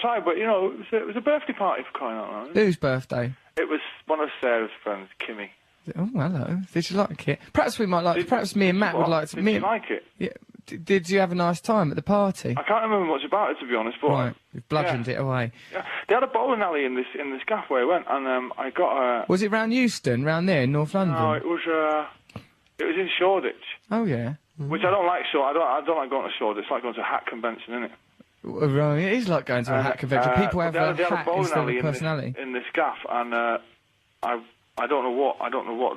try, but you know, it was a birthday party for crying out loud. Whose birthday? It was one of Sarah's friends, Kimmy. Oh, hello. Did you like it? Perhaps we might like. Perhaps me and Matt would like to. Did you like it? Yeah. Did you have a nice time at the party? I can't remember much about it, to be honest. But right, you've bludgeoned it away. Yeah, they had a bowling alley in this gaff where I went, and I got a. Was it round Euston, round there in North London? No, it was in Shoreditch. Oh yeah. Which I don't like. I don't like going to Shoreditch. It's like going to a hat convention, isn't it? Right, it is like going to a hat convention. People have a hat instead of a personality. In this gaff, and I don't know what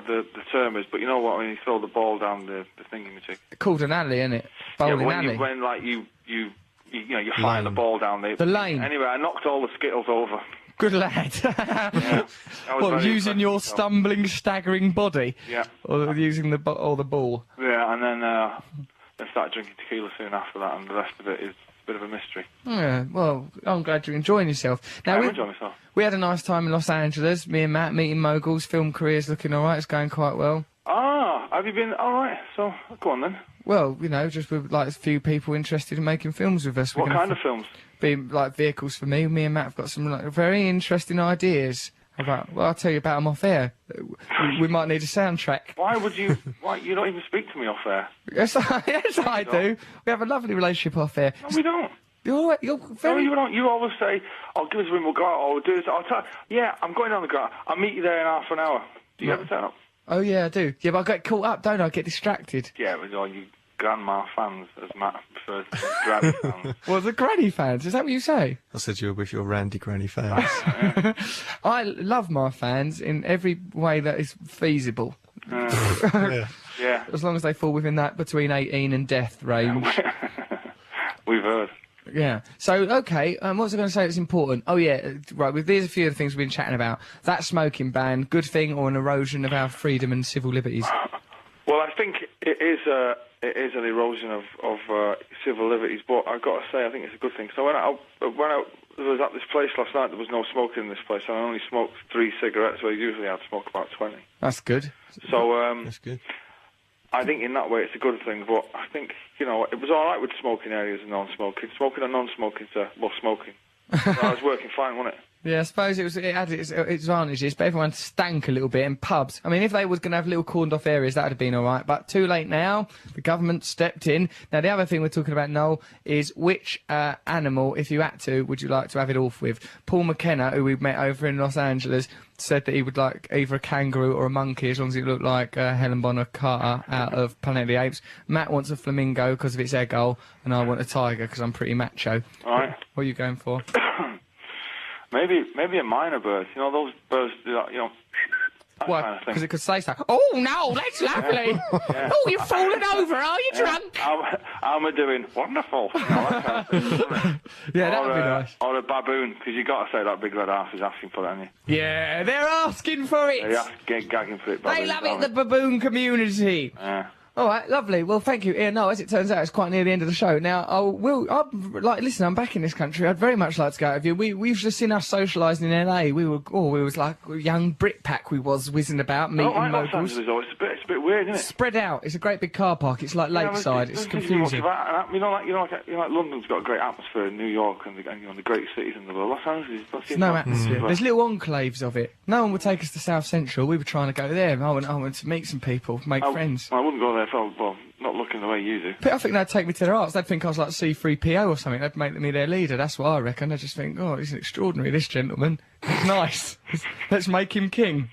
the term is, but you know what? When you throw the ball down the thingy-majig. Called an alley, isn't it? Bowling alley. When like you fire the ball down the lane. Anyway, I knocked all the skittles over. Good lad. Yeah. What, using your stumbling, staggering body? Yeah. Or using the ball? Yeah, and then I started drinking tequila soon after that, and the rest of it is a bit of a mystery. Yeah, well, I'm glad you're enjoying yourself. Now, I'm enjoying myself. We had a nice time in Los Angeles. Me and Matt meeting moguls. Film career's looking all right. It's going quite well. Ah, have you been all right? So go on then. Well, you know, just with like a few people interested in making films with us. What kind of films? Being like vehicles for me. Me and Matt have got some like very interesting ideas about. Well, I'll tell you about them off air. We might need a soundtrack. Why would you? Why you don't even speak to me off air? Yes, I do. We have a lovely relationship off air. No, we don't. You're very... No, you don't. You always say, "Oh, give us a ring. We'll go out. Or we'll do this." I'll tell. Yeah, I'm going down the ground. I'll meet you there in half an hour. Do you ever turn up? Oh yeah, I do. Yeah, but I get caught up, don't I? I get distracted. Yeah, but all you grandma fans, as Matt prefers to granny fans. Well, the granny fans. Is that what you say? I said you were with your Randy Granny fans. I love my fans in every way that is feasible. Yeah. As long as they fall within that between 18 and death range. We've heard. Yeah. So, okay, what was I going to say that's important? Oh, yeah, right, there's a few of the things we've been chatting about. That smoking ban, good thing or an erosion of our freedom and civil liberties? Well, I think it is an erosion of civil liberties, but I've got to say I think it's a good thing. So when I was at this place last night, there was no smoking in this place, and I only smoked 3 cigarettes, where usually I'd smoke about 20. That's good. So, that's good. I think in that way it's a good thing, but I think, you know, it was all right with smoking areas and non-smoking. Smoking and non-smoking, smoking. So I was working fine, wasn't it? Yeah, I suppose it had its advantages, but everyone stank a little bit in pubs. I mean, if they was going to have little corned-off areas, that would have been all right. But too late now. The government stepped in. Now, the other thing we're talking about, Noel, is which animal, if you had to, would you like to have it off with? Paul McKenna, who we met over in Los Angeles, said that he would like either a kangaroo or a monkey, as long as it looked like Helen Bonham Carter out of Planet of the Apes. Matt wants a flamingo because of its egg hole, and I want a tiger because I'm pretty macho. All right. What are you going for? Maybe a minor bird. You know, those birds do that, you know, that Why? kind of thing. Because it could say so. Oh, no, that's lovely. Yeah. Oh, you're falling over. Are you drunk? How am I doing? Wonderful. You know, that kind of thing. Yeah, that would be nice. Or a baboon, because you got to say that big red ass is asking for it, haven't you? Yeah, they're asking for it. They're gagging for it. They love it, the baboon community. Yeah. All right, lovely. Well, thank you. Yeah, no, as it turns out, it's quite near the end of the show. Now, listen, I'm back in this country. I'd very much like to go out with you. We've just seen us socialising in LA. We was like a young Brit pack. We was whizzing about, meeting Los moguls. Angeles, it's a bit weird, isn't it? Spread out. It's a great big car park. It's like lakeside. It's confusing. Like London's got a great atmosphere, in New York and the great cities in the world. Los Angeles, there's no atmosphere. There's little enclaves of it. No one would take us to South Central. We were trying to go there. I went to meet some people, make friends. I wouldn't go there if I was, not looking the way you do. But I think they'd take me to their arts. They'd think I was like C3PO or something. They'd make me their leader. That's what I reckon. They'd just think, oh, he's extraordinary, this gentleman. He's nice. Let's make him king.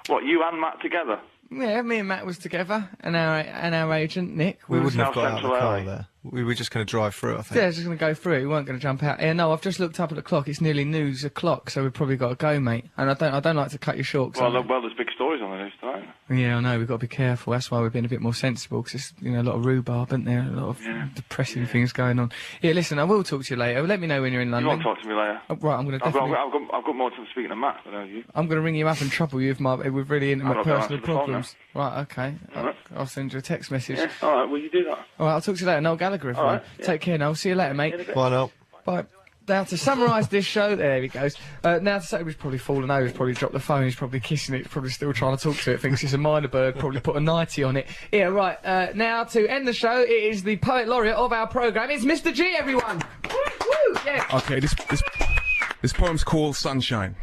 What, you and Matt together? Yeah, me and Matt was together, and our agent Nick. We wouldn't have got out of the car LA. there. We were just going to drive through, I think. Yeah, just going to go through. We weren't going to jump out. Yeah, no, I've just looked up at the clock. It's nearly news o'clock, so we've probably got to go, mate. And I don't like to cut you short. Well, there's big stories on the news tonight. Yeah, I know. We've got to be careful. That's why we've been a bit more sensible, because there's a lot of rhubarb, isn't there? A lot of depressing things going on. Yeah, listen, I will talk to you later. Let me know when you're in London. You won't talk to me later. Oh, right, I'm going to definitely... I've got more time speaking to Matt than you. I'm going to ring you up and trouble you with really intimate personal problems. Right, okay. Right. I'll send you a text message. Yeah, all right, will you do that? All right, I'll talk to you later. Noel Gallagher, everyone. All right, yeah. Take care, Noel. See you later, mate. Bye, Noel. Bye. Now, to summarise this show, there he goes. Now, to say he's probably fallen over, he's probably dropped the phone, he's probably kissing it, he's probably still trying to talk to it, thinks it's a minor bird, probably put a 90 on it. Yeah, right. Now, to end the show, it is the Poet Laureate of our programme. It's Mr. G, everyone! Woo! Yeah. Okay, this poem's called Sunshine.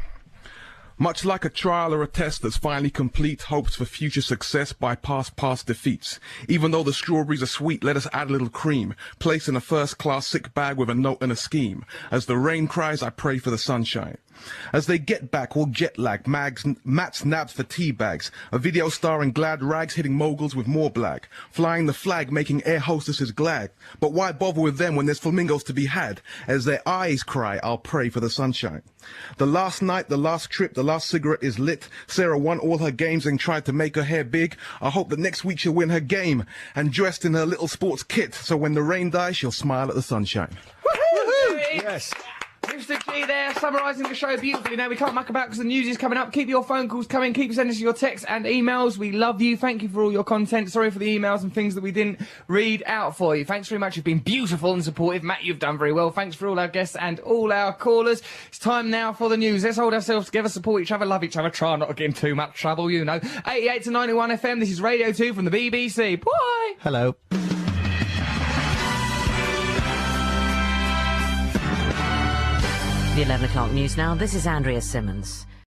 Much like a trial or a test that's finally complete, hopes for future success bypass past defeats. Even though the strawberries are sweet, let us add a little cream. Place in a first-class sick bag with a note and a scheme. As the rain cries, I pray for the sunshine. As they get back, all jet lag, mats, nabs for tea bags. A video star in glad rags hitting moguls with more blag. Flying the flag, making air hostesses glad. But why bother with them when there's flamingos to be had? As their eyes cry, I'll pray for the sunshine. The last night, the last trip, the last cigarette is lit. Sarah won all her games and tried to make her hair big. I hope that next week she'll win her game and dressed in her little sports kit. So when the rain dies, she'll smile at the sunshine. Woohoo! Yes. Mr. G there, summarising the show beautifully. Now, we can't muck about because the news is coming up. Keep your phone calls coming. Keep sending us your texts and emails. We love you. Thank you for all your content. Sorry for the emails and things that we didn't read out for you. Thanks very much. You've been beautiful and supportive. Matt, you've done very well. Thanks for all our guests and all our callers. It's time now for the news. Let's hold ourselves together, support each other, love each other, try not to get in too much trouble, 88 to 91 FM. This is Radio 2 from the BBC. Bye! Hello. The 11 o'clock news now. This is Andrea Simmons.